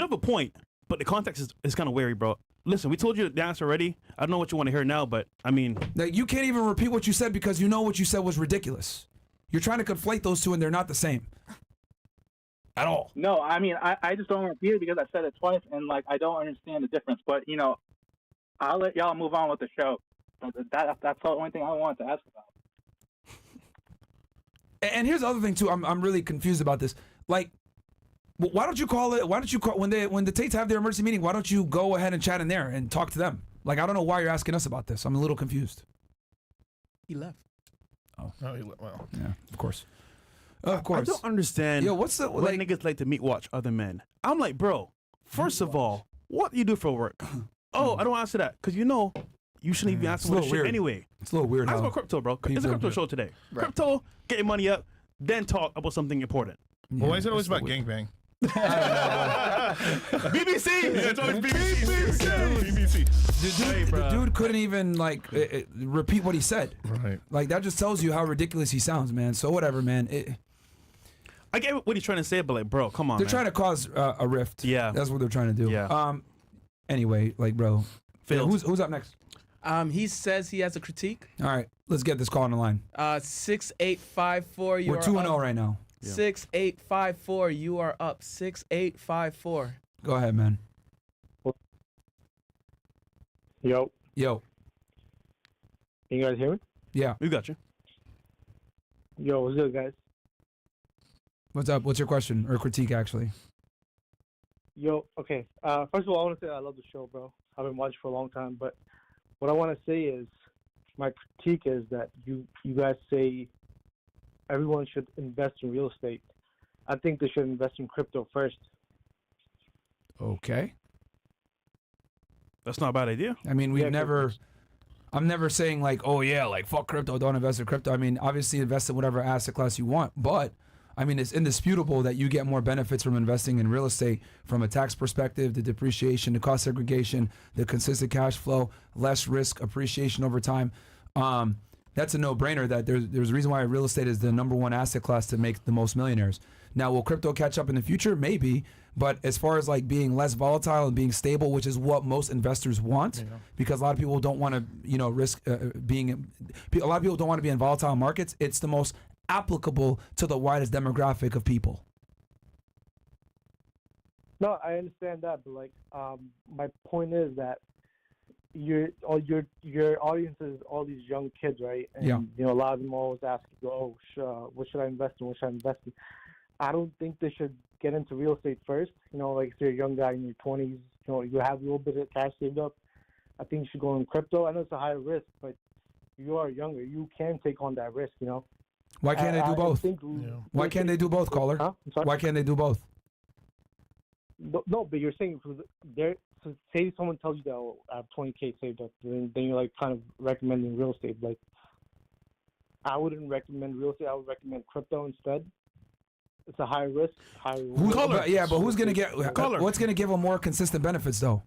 have a point, but the context is kind of wary, bro. Listen, we told you the answer already. I don't know what you want to hear now, but I mean, like, you can't even repeat what you said because you know what you said was ridiculous. You're trying to conflate those two, and they're not the same at all. No, I mean, I just don't repeat it because I said it twice, and like I don't understand the difference. But I'll let y'all move on with the show. That's the only thing I wanted to ask about. And here's the other thing too. I'm really confused about this. Like, why don't you call it? Why don't you call when the Tates have their emergency meeting? Why don't you go ahead and chat in there and talk to them? Like, I don't know why you're asking us about this. I'm a little confused. He left. Oh, well, yeah, of course. Of course. I don't understand. Yo, what's the why niggas like to meet watch other men? I'm like, bro. First of all, what do you do for work? Oh, I don't answer that because you shouldn't even answer what shit anyway. It's a little weird. Ask about crypto, bro. It's a crypto show today. Right. Crypto, get your money up, then talk about something important. Well, why is it always about gangbang? BBC. Yeah, it's always BBC. BBC. The dude couldn't even repeat what he said. Right. Like, that just tells you how ridiculous he sounds, man. So whatever, man. I get what he's trying to say, but like, bro, come on. They're trying to cause a rift. Yeah, that's what they're trying to do. Yeah. Anyway, like, bro, who's up next? He says he has a critique. All right, let's get this call on the line. 6854. We're 2-0 right now. 6854. You are up. 6854. Go ahead, man. Yo. Can you guys hear me? Yeah, we got you. Yo, what's good, guys? What's up? What's your question or critique, actually? Yo, okay. First of all, I want to say I love the show, bro. I've been watching for a long time, but what I want to say is my critique is that you guys say everyone should invest in real estate. I think they should invest in crypto first. Okay. That's not a bad idea. I mean, I'm never saying like, oh yeah, like fuck crypto, don't invest in crypto. I mean, obviously invest in whatever asset class you want, but I mean, it's indisputable that you get more benefits from investing in real estate from a tax perspective, the depreciation, the cost segregation, the consistent cash flow, less risk, appreciation over time. That's a no-brainer that there's a reason why real estate is the #1 asset class to make the most millionaires. Now, will crypto catch up in the future? Maybe. But as far as like being less volatile and being stable, which is what most investors want, because a lot of people don't want to, risk a lot of people don't want to be in volatile markets. It's the most applicable to the widest demographic of people. No, I understand that, but like, my point is that your audience is all these young kids, right? And a lot of them always ask you, what should I invest in? What should I invest in? I don't think they should get into real estate first. Like if you're a young guy in your 20s, you have a little bit of cash saved up. I think you should go in crypto. I know it's a higher risk, but you are younger. You can take on that risk, you know. Why can't they do both? Why can't they do both, caller? Huh? Why can't they do both? No, but you're saying there. So say someone tells you that I have 20K saved up, then you're like kind of recommending real estate. Like, I wouldn't recommend real estate. I would recommend crypto instead. It's a high risk, high reward. But who's gonna get? What's gonna give them more consistent benefits though?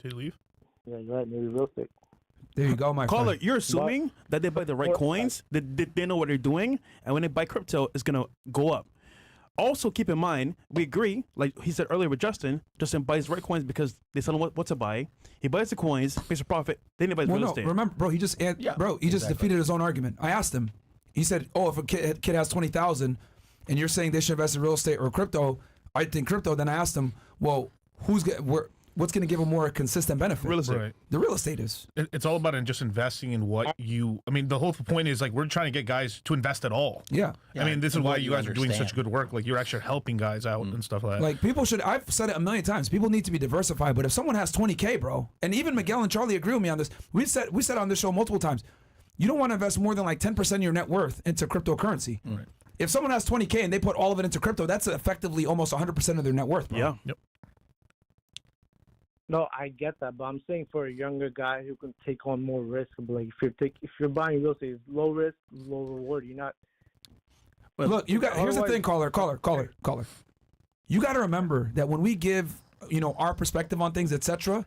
Did he leave? Yeah, you're right. Maybe real estate. There you go, my Caller, friend. you're assuming that they buy the right coins, that they know what they're doing, and when they buy crypto, it's gonna go up. Also, keep in mind, we agree, like he said earlier with Justin buys right coins because they tell him what to buy. He buys the coins, makes a profit, then he buys real estate. Remember, bro, he just defeated his own argument. I asked him. He said, "Oh, if a kid has 20,000, and you're saying they should invest in real estate or crypto, I think crypto." Then I asked him, "Well, what's going to give him more consistent benefit?" Real estate. Right. The real estate is. It's all about just investing in what you. I mean, the whole point is like we're trying to get guys to invest at all. Yeah. I mean, this is why you guys are doing such good work. Like you're actually helping guys out and stuff like that. Like people should. I've said it a million times. People need to be diversified. But if someone has 20K, bro, and even Miguel and Charlie agree with me on this. We said on this show multiple times. You don't want to invest more than like 10% of your net worth into cryptocurrency. Right. If someone has 20K and they put all of it into crypto, that's effectively almost 100% of their net worth, bro. Yeah. Yep. No, I get that, but I'm saying for a younger guy who can take on more risk, like if you're buying real estate, it's low risk, low reward. You're not. Well, look, here's the thing, caller. You got to remember that when we give, our perspective on things, etc.,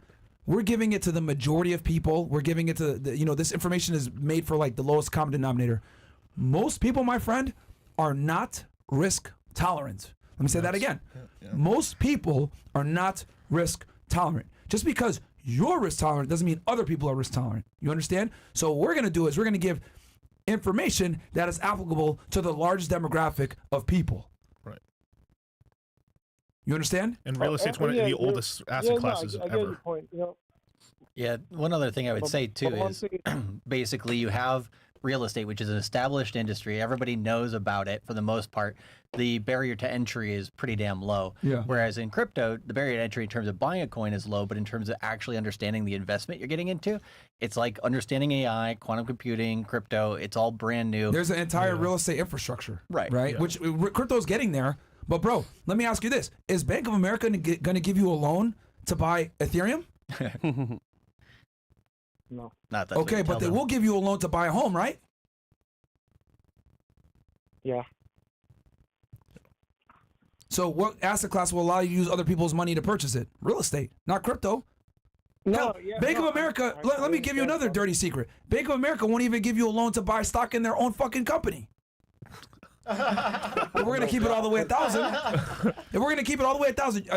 we're giving it to the majority of people. We're giving it to this information is made for like the lowest common denominator. Most people, my friend, are not risk tolerant. Let me say that again. Yeah. Most people are not risk tolerant. Just because you're risk tolerant doesn't mean other people are risk tolerant. You understand? So what we're going to do is we're going to give information that is applicable to the largest demographic of people. Right. You understand? And real estate's one of the oldest asset classes I get ever. your point, Yeah, one other thing I would say too is basically you have real estate, which is an established industry. Everybody knows about it for the most part. The barrier to entry is pretty damn low. Yeah. Whereas in crypto, the barrier to entry in terms of buying a coin is low, but in terms of actually understanding the investment you're getting into, it's like understanding AI, quantum computing, crypto. It's all brand new. There's an entire real estate infrastructure. Right. Yeah. Which crypto's getting there. But bro, let me ask you this. Is Bank of America going to give you a loan to buy Ethereum? No. Not that. Okay, but they will give you a loan to buy a home, right? Yeah. So what asset class will allow you to use other people's money to purchase it? Real estate, not crypto. Bank of America, let me give you another dirty secret. Bank of America won't even give you a loan to buy stock in their own fucking company. If we're going to keep it all the way 1,000,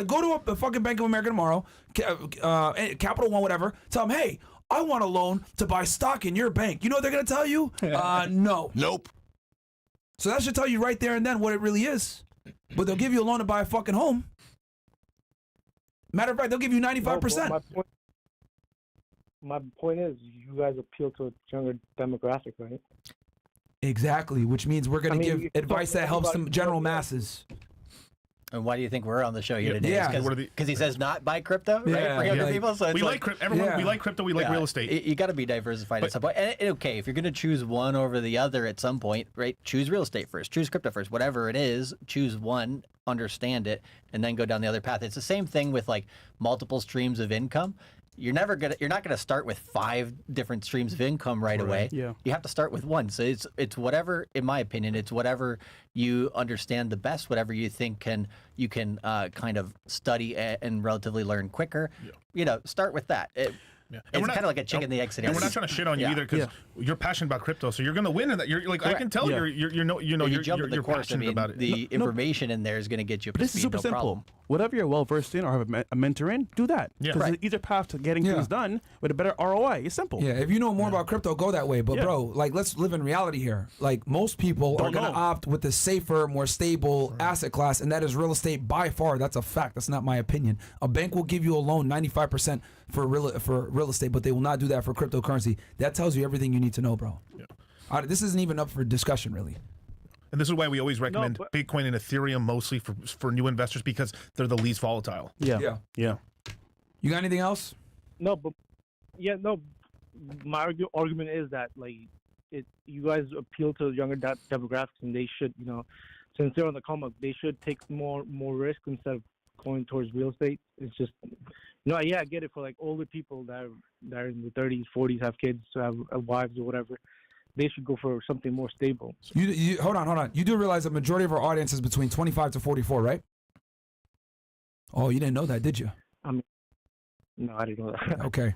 go to a fucking Bank of America tomorrow, Capital One, whatever, tell them, hey, I want a loan to buy stock in your bank. You know what they're going to tell you? No. Nope. So that should tell you right there and then what it really is. But they'll give you a loan to buy a fucking home. Matter of fact, they'll give you 95%. My point is, you guys appeal to a younger demographic, right? Exactly, which means we're going to give advice that helps the general masses. And why do you think we're on the show here today? Yeah, because he says not buy crypto, right? For younger people. So we like crypto. Everyone, we like crypto. We like real estate. You got to be diversified at some point. And okay, if you're going to choose one over the other at some point, right? Choose real estate first. Choose crypto first. Whatever it is, choose one, understand it, and then go down the other path. It's the same thing with like multiple streams of income. You're not gonna start with 5 different streams of income right away. Yeah. You have to start with one. So it's whatever, in my opinion, it's whatever you understand the best, whatever you think you can kind of study and relatively learn quicker. Yeah. Start with that. Yeah. It's kind of like a chicken and the egg scenario. And we're not trying to shit on you either because you're passionate about crypto, so you're going to win in that. You're like, I can tell you're passionate about it. The information in there is going to get you up to This is speed, super no simple. problem. Whatever you're well versed in or have a mentor in, do that. Yeah. Because it's either path to getting things done with a better ROI. It's simple. Yeah, if you know more about crypto, go that way. But bro, like let's live in reality here. Like most people are going to opt with the safer, more stable asset class, and that is real estate by far. That's a fact. That's not my opinion. A bank will give you a loan 95% for real estate, but they will not do that for cryptocurrency. That tells you everything you need to know, bro. Yeah. This isn't even up for discussion, really. And this is why we always recommend Bitcoin and Ethereum mostly for new investors because they're the least volatile. Yeah. You got anything else? No, but my argument is that like you guys appeal to younger demographics, and they should, since they're on the come up, they should take more risk instead of going towards real estate. It's just, I get it for like older people that are in the 30s, 40s, have kids, have wives or whatever. They should go for something more stable. You hold on. You do realize the majority of our audience is between 25 to 44, right? Oh, you didn't know that, did you? No, I didn't know that. Okay.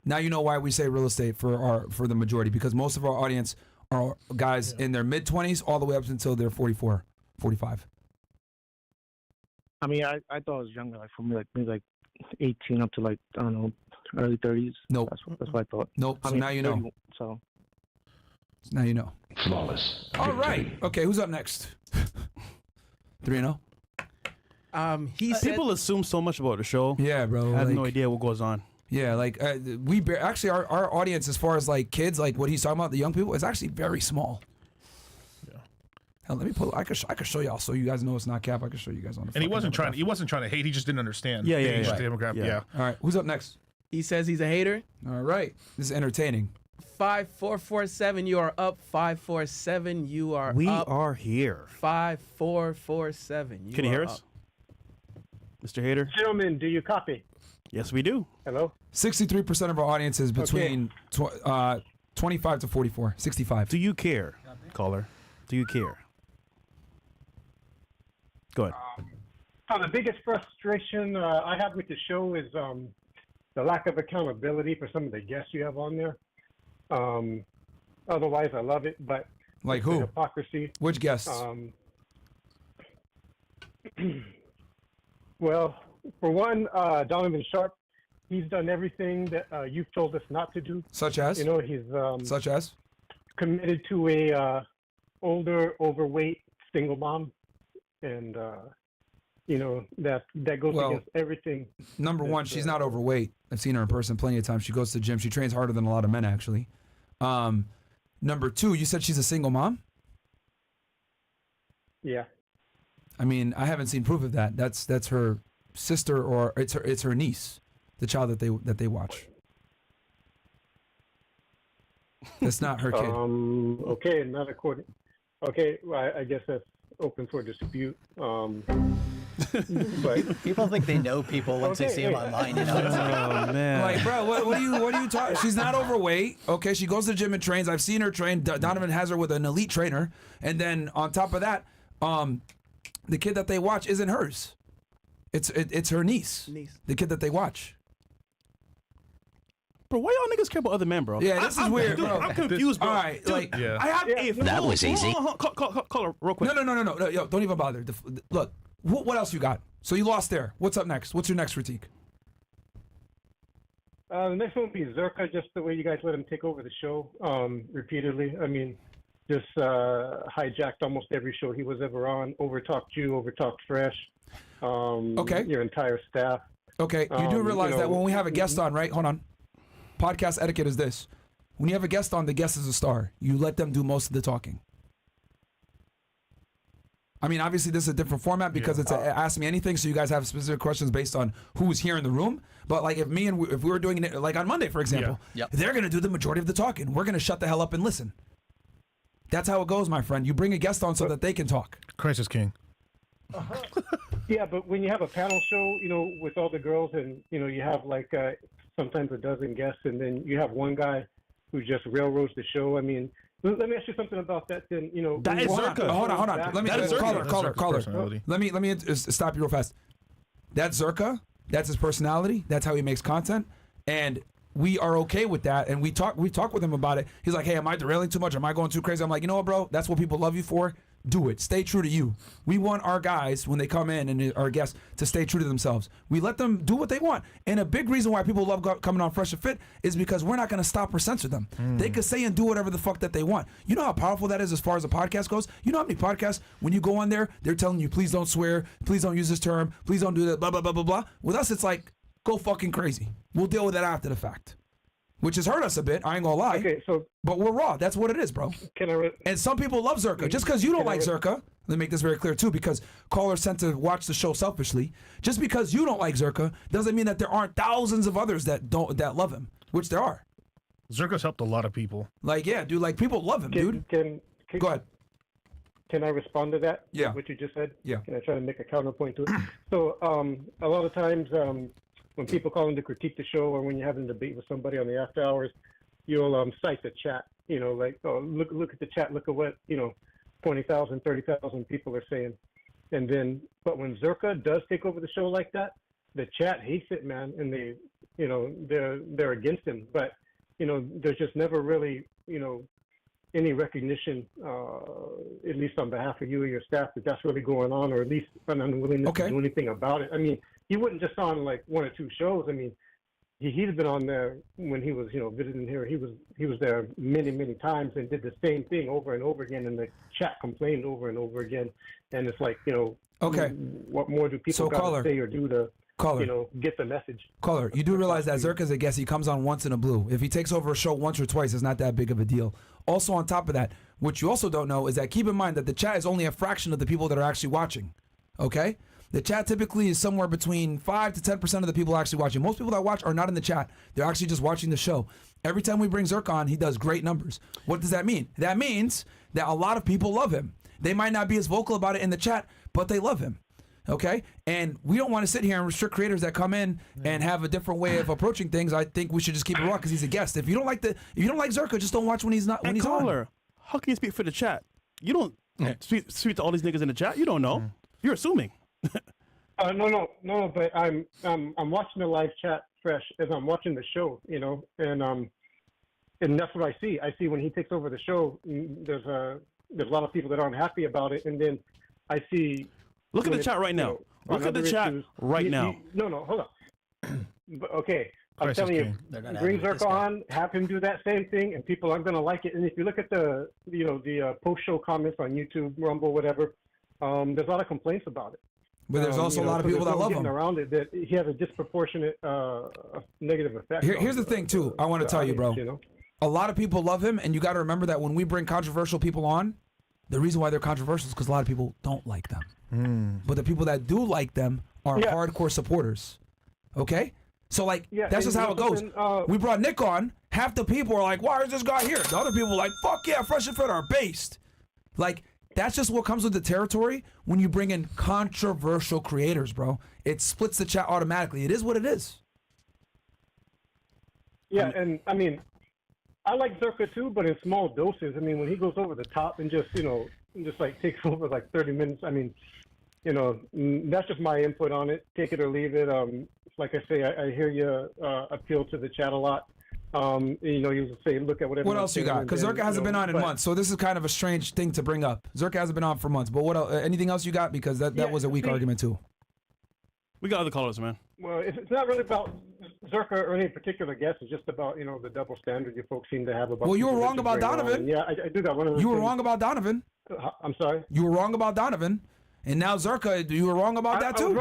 Now you know why we say real estate for the majority, because most of our audience are guys in their mid-20s all the way up until they're 44, 45. I mean, I thought it was younger, like for me, like maybe like 18 up to like, I don't know, early 30s. Nope. That's what I thought. Nope. So now you know. 30, so now you know. Flawless. All right. Okay, who's up next? 3-0. People assume so much about the show. Yeah, bro. I have no idea what goes on. Yeah, like actually our audience, as far as like kids, like what he's talking about, the young people, is actually very small. Yeah. Hell, let me pull. I could show y'all so you guys know it's not cap. I could show you guys on the. And he wasn't trying to hate. He just didn't understand. Yeah. Demographic. Yeah. All right. Who's up next? He says he's a hater. All right. This is entertaining. 5447, you are up. 547, you are up. We are here. 5447. Can you hear us, Mr. Hater? Gentlemen, do you copy? Yes, we do. Hello? 63% of our audience is between 25 to 44. 65. Do you care, caller? Do you care? Go ahead. So the biggest frustration I have with the show is the lack of accountability for some of the guests you have on there. Otherwise, I love it, but like who? Hypocrisy. Which guests? Well, for one, Donovan Sharpe, he's done everything that you've told us not to do. Such as? He's such as committed to a older, overweight single mom, and that goes against everything. Number one, she's not overweight. I've seen her in person plenty of times. She goes to the gym. She trains harder than a lot of men, actually. Number two, you said she's a single mom? Yeah. I mean, I haven't seen proof of that. That's her sister, or it's her niece, the child that they watch. That's not her kid. Okay, not according. Okay, well, I guess that's open for dispute. But people think they know people once they see them online. It's like, oh man! Like, bro, what are you talking? She's not overweight. Okay, she goes to the gym and trains. I've seen her train. Donovan has her with an elite trainer, and then on top of that, the kid that they watch isn't hers. It's her niece. The kid that they watch. Bro, why y'all niggas care about other men, bro? Yeah, this is weird, dude, bro. I'm confused, bro. All right, dude, like, I have a. That was easy. Call her real quick. No, yo, don't even bother. Look, what else you got? So you lost there. What's up next? What's your next critique? The next one will be Zerka, just the way you guys let him take over the show repeatedly. I mean, just hijacked almost every show he was ever on, overtalked you, overtalked Fresh, your entire staff. Okay, you do realize that when we have a guest on, right? Hold on. Podcast etiquette is this. When you have a guest on, the guest is a star. You let them do most of the talking. I mean, obviously, this is a different format because it's Ask Me Anything, so you guys have specific questions based on who's here in the room. But like if we were doing it like on Monday, for example, they're going to do the majority of the talking. We're going to shut the hell up and listen. That's how it goes, my friend. You bring a guest on so that they can talk. Christ is king. Yeah, but when you have a panel show, with all the girls and, you have like sometimes a dozen guests and then you have one guy who just railroads the show. I mean, let me ask you something about that then, That is Zerka. Hold on. Let me caller. Let me stop you real fast. That's Zerka. That's his personality. That's how he makes content. And we are okay with that. And we talk with him about it. He's like, hey, am I derailing too much? Am I going too crazy? I'm like, you know what, bro? That's what people love you for. Do it. Stay true to you. We want our guys, when they come in and our guests, to stay true to themselves. We let them do what they want. And a big reason why people love coming on Fresh and Fit is because we're not going to stop or censor them. They can say and do whatever the fuck that they want. You know how powerful that is as far as a podcast goes? You know how many podcasts, when you go on there, they're telling you, please don't swear, please don't use this term, please don't do that, blah, blah, blah, blah, blah. With us, it's like, go fucking crazy. We'll deal with that after the fact. which has hurt us a bit. I ain't gonna lie. Okay, so but we're raw. That's what it is, bro. And some people love Zerka. Just because you don't like Zerka, let me make this very clear too, because callers tend to watch the show selfishly. Just because you don't like Zerka doesn't mean that there aren't thousands of others that love him, which there are. Zerka's helped a lot of people. Like, yeah, dude, like people love him, dude. Go ahead. Can I respond to that? Yeah. What you just said? Yeah. Can I try to make a counterpoint to it? So a lot of times when people call in to critique the show, or when you're having a debate with somebody on the after hours, you'll cite the chat. You know, like, oh, look at the chat. Look at what 20,000, 30,000 people are saying. And then, but when Zerka does take over the show like that, the chat hates it, man, and they're against him. But there's just never really any recognition, at least on behalf of you or your staff, that that's really going on, or at least an unwillingness to do anything about it. I mean, he wouldn't just on like one or two shows. I mean, he's been on there when he was visiting here. He was there many times and did the same thing over and over again, and the chat complained over and over again. And it's like, okay, what more do people got to say or do to get the message? Caller, you do realize that Zerka's a guest. He comes on once in a blue. If he takes over a show once or twice, it's not that big of a deal. Also, on top of that, what you also don't know is that keep in mind that the chat is only a fraction of the people that are actually watching. Okay? The chat typically is somewhere between 5 to 10% of the people actually watching. Most people that watch are not in the chat. They're actually just watching the show. Every time we bring Zerka on, he does great numbers. What does that mean? That means that a lot of people love him. They might not be as vocal about it in the chat, but they love him. Okay? And we don't want to sit here and restrict creators that come in and have a different way of approaching things. I think we should just keep it raw because he's a guest. If you don't like Zerka, just don't watch when he's not when he's caller, on. How can you speak for the chat? You don't speak to all these niggas in the chat. You don't know. You're assuming. No, but I'm watching the live chat fresh as I'm watching the show, and that's what I see. I see when he takes over the show, there's a lot of people that aren't happy about it, and then I see. Look at the chat right now. Look at the chat right now. No, hold on. Okay, I'm telling you, bring Zerka on, have him do that same thing, and people aren't going to like it. And if you look at the post-show comments on YouTube, Rumble, whatever, there's a lot of complaints about it. But there's also a lot of people that love him. Around it, that he has a disproportionate negative effect. Here's the thing, too. I want to tell you, bro. A lot of people love him, and you got to remember that when we bring controversial people on, the reason why they're controversial is because a lot of people don't like them. But the people that do like them are hardcore supporters. Okay? So, that's just how it goes. We brought Nick on. Half the people are like, why is this guy here? The other people are like, fuck yeah, Fresh and Fit are based. That's just what comes with the territory when you bring in controversial creators, bro. It splits the chat automatically. It is what it is. Yeah, and I mean, I like Zerka too, but in small doses. I mean, when he goes over the top and just takes over like 30 minutes, I mean, that's just my input on it. Take it or leave it. Like I say, I hear you appeal to the chat a lot. You say, look at whatever. What else you got? Because Zerka hasn't been on in months, so this is kind of a strange thing to bring up. Zerka hasn't been on for months, but what else? Anything else you got? Because that was a weak argument too. We got other callers, man. Well, it's not really about Zerka or any particular guest. It's just about the double standard you folks seem to have about. Well, you were wrong about Donovan. Yeah, I do got one of those. You were wrong about Donovan. I'm sorry. You were wrong about Donovan, and now Zerka, you were wrong about that too.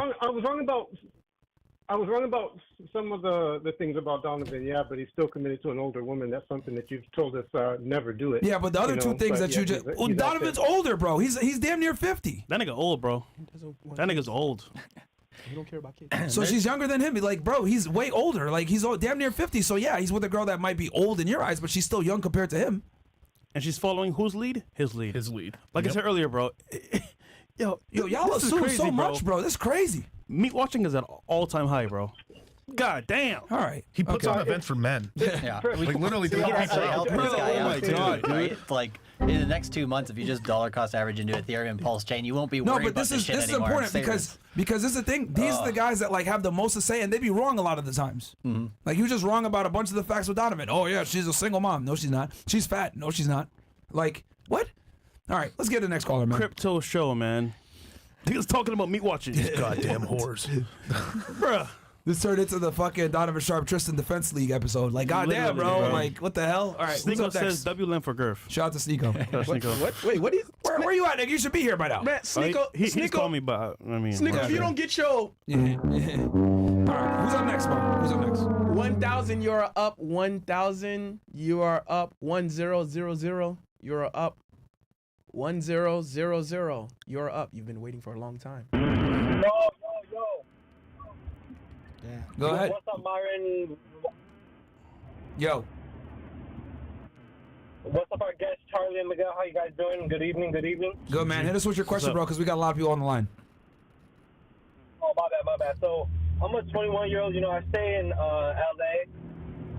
I was wrong about some of the things about Donovan, yeah, but he's still committed to an older woman. That's something that you've told us never do it. Yeah, but the other two things that you just... Donovan's older, bro. He's damn near 50. That nigga old, bro. That nigga's old. He don't care about kids. So she's younger than him. Like, bro, he's way older. Like, he's damn near 50. So, yeah, he's with a girl that might be old in your eyes, but she's still young compared to him. And she's following whose lead? His lead. His lead. Like I said earlier, bro. Yo, y'all assume so much, bro. This is crazy. Meat watching is at all-time high, bro. God damn. All right. He puts on events for men. Yeah. Like literally. We can actually help this guy out too, God, right? Like in the next 2 months, if you just dollar cost average into Ethereum and Pulsechain, you won't be worried about this shit anymore. This is important because this is the thing. These are the guys that have the most to say, and they be wrong a lot of the times. Like you're just wrong about a bunch of the facts with Donovan. Oh yeah, she's a single mom. No, she's not. She's fat. No, she's not. Like what? All right, let's get to the next caller, man. Crypto show, man. Niggas talking about meat watching. These goddamn whores. Bruh. This turned into the fucking Donovan Sharpe Tristan Defense League episode. Like, goddamn, bro. Like, what the hell? All right, Sneeko says W Len for Girth. Shout out to Sneeko. What? Wait, what is? where you at, nigga? You should be here by now. Man, Sneeko, He's Sneeko, called me, but I mean, Sneeko, if you don't get your Yeah. All right, who's up next, bro? Who's up next? 1,000, you're up. 1,000, you are up. 1,000, you're up. 1,000, you're up. You've been waiting for a long time. Yo. Yeah. Go ahead. What's up, Myron? Yo. What's up, our guests, Charlie and Miguel? How you guys doing? Good evening. Good, man. Hit us with your question, bro, because we got a lot of people on the line. Oh, my bad. So, I'm a 21-year-old. You know, I stay in L.A.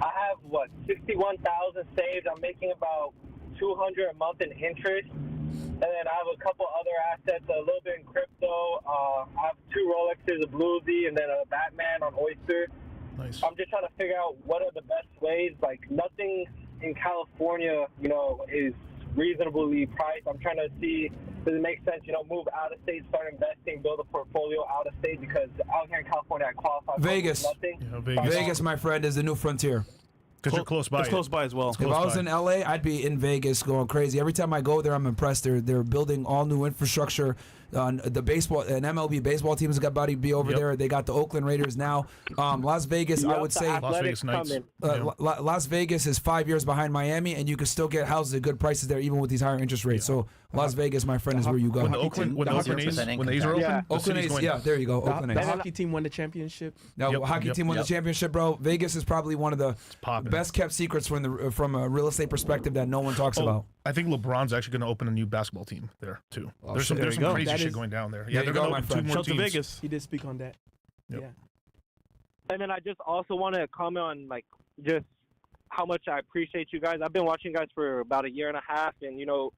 I have, 61,000 saved. I'm making about $200 a month in interest. And then I have a couple other assets, a little bit in crypto. I have 2 Rolexes, a Bluesy, and then a Batman on Oyster. Nice. I'm just trying to figure out what are the best ways. Like, nothing in California, you know, is reasonably priced. I'm trying to see, does it make sense, you know, move out of state, start investing, build a portfolio out of state, because out here in California, I qualify for Vegas. nothing. Yeah, Vegas, my friend, is the new frontier. Because you're close by. It's close by as well. If I was in LA, I'd be in Vegas going crazy. Every time I go there, I'm impressed. They're building all new infrastructure. The baseball, an MLB baseball team has got about to be over there. They got the Oakland Raiders now. Las Vegas, I would say, Las Vegas Knights. Las Vegas is 5 years behind Miami, and you can still get houses at good prices there, even with these higher interest rates. So Las Vegas, my friend, is where you go. When the Oakland A's are open, Oakland A's, yeah, there you go. Oakland A's. The hockey team won the championship. No, hockey team won the championship, bro. Vegas is probably one of the best kept secrets from a real estate perspective that no one talks about. I think LeBron's actually going to open a new basketball team there too. Oh, there's some crazy shit going down there. Yeah, they're going to open 2 more teams. Vegas. He did speak on that. Yep. Yeah. And then I just also want to comment on, like, just how much I appreciate you guys. I've been watching you guys for about a year and a half, and, you know,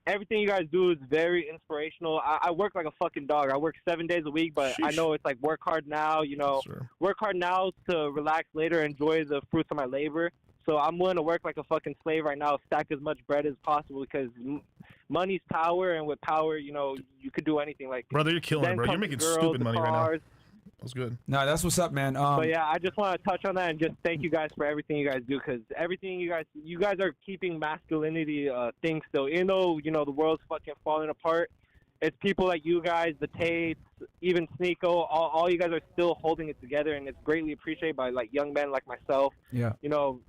everything you guys do is very inspirational. I work like a fucking dog. I work 7 days a week, but I know it's like work hard now, you know, work hard now to relax later, enjoy the fruits of my labor. So I'm willing to work like a fucking slave right now, stack as much bread as possible, because money's power, and with power, you know, you could do anything. Like, brother, you're killing it, bro. You're making stupid money right now. That's good. No, that's what's up, man. But yeah, I just want to touch on that and just thank you guys for everything you guys do, because everything you guys are keeping masculinity things still. Even though, you know, the world's fucking falling apart, it's people like you guys, the Tates, even Sneeko, all you guys are still holding it together, and it's greatly appreciated by, like, young men like myself. Yeah. You know,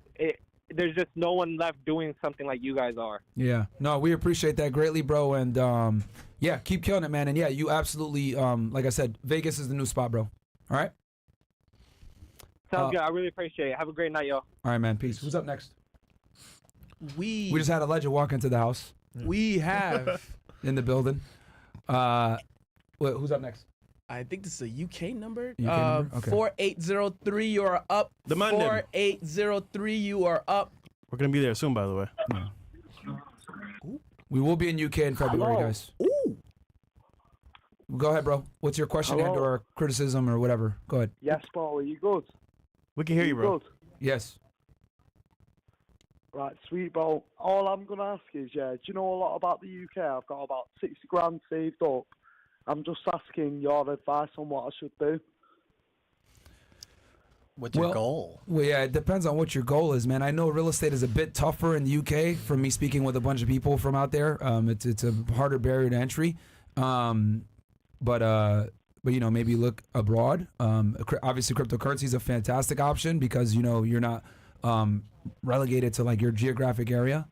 there's just no one left doing something like you guys are. Yeah. No, we appreciate that greatly, bro. And yeah, keep killing it, man. And yeah, you absolutely, like I said, Vegas is the new spot, bro. All right? Sounds good. I really appreciate it. Have a great night, y'all. All right, man. Peace. Who's up next? We just had a legend walk into the house. We have in the building. Who's up next? I think this is a UK number. UK number? Okay. 4803, you are up. The Monday. 4803, you are up. We're gonna be there soon, by the way. We will be in UK in February, guys. Ooh. Go ahead, bro. What's your question and or criticism or whatever? Go ahead. Yes, Paul, are you good? We can hear you, bro. Good? Yes. Right, sweet, bro. All I'm going to ask is, do you know a lot about the UK? I've got about 60 grand saved up. I'm just asking your advice on what I should do. What's your goal? Well, yeah, it depends on what your goal is, man. I know real estate is a bit tougher in the UK from me speaking with a bunch of people from out there. It's a harder barrier to entry. But you know, maybe look abroad. Obviously, cryptocurrency is a fantastic option because, you know, you're not relegated to like your geographic area.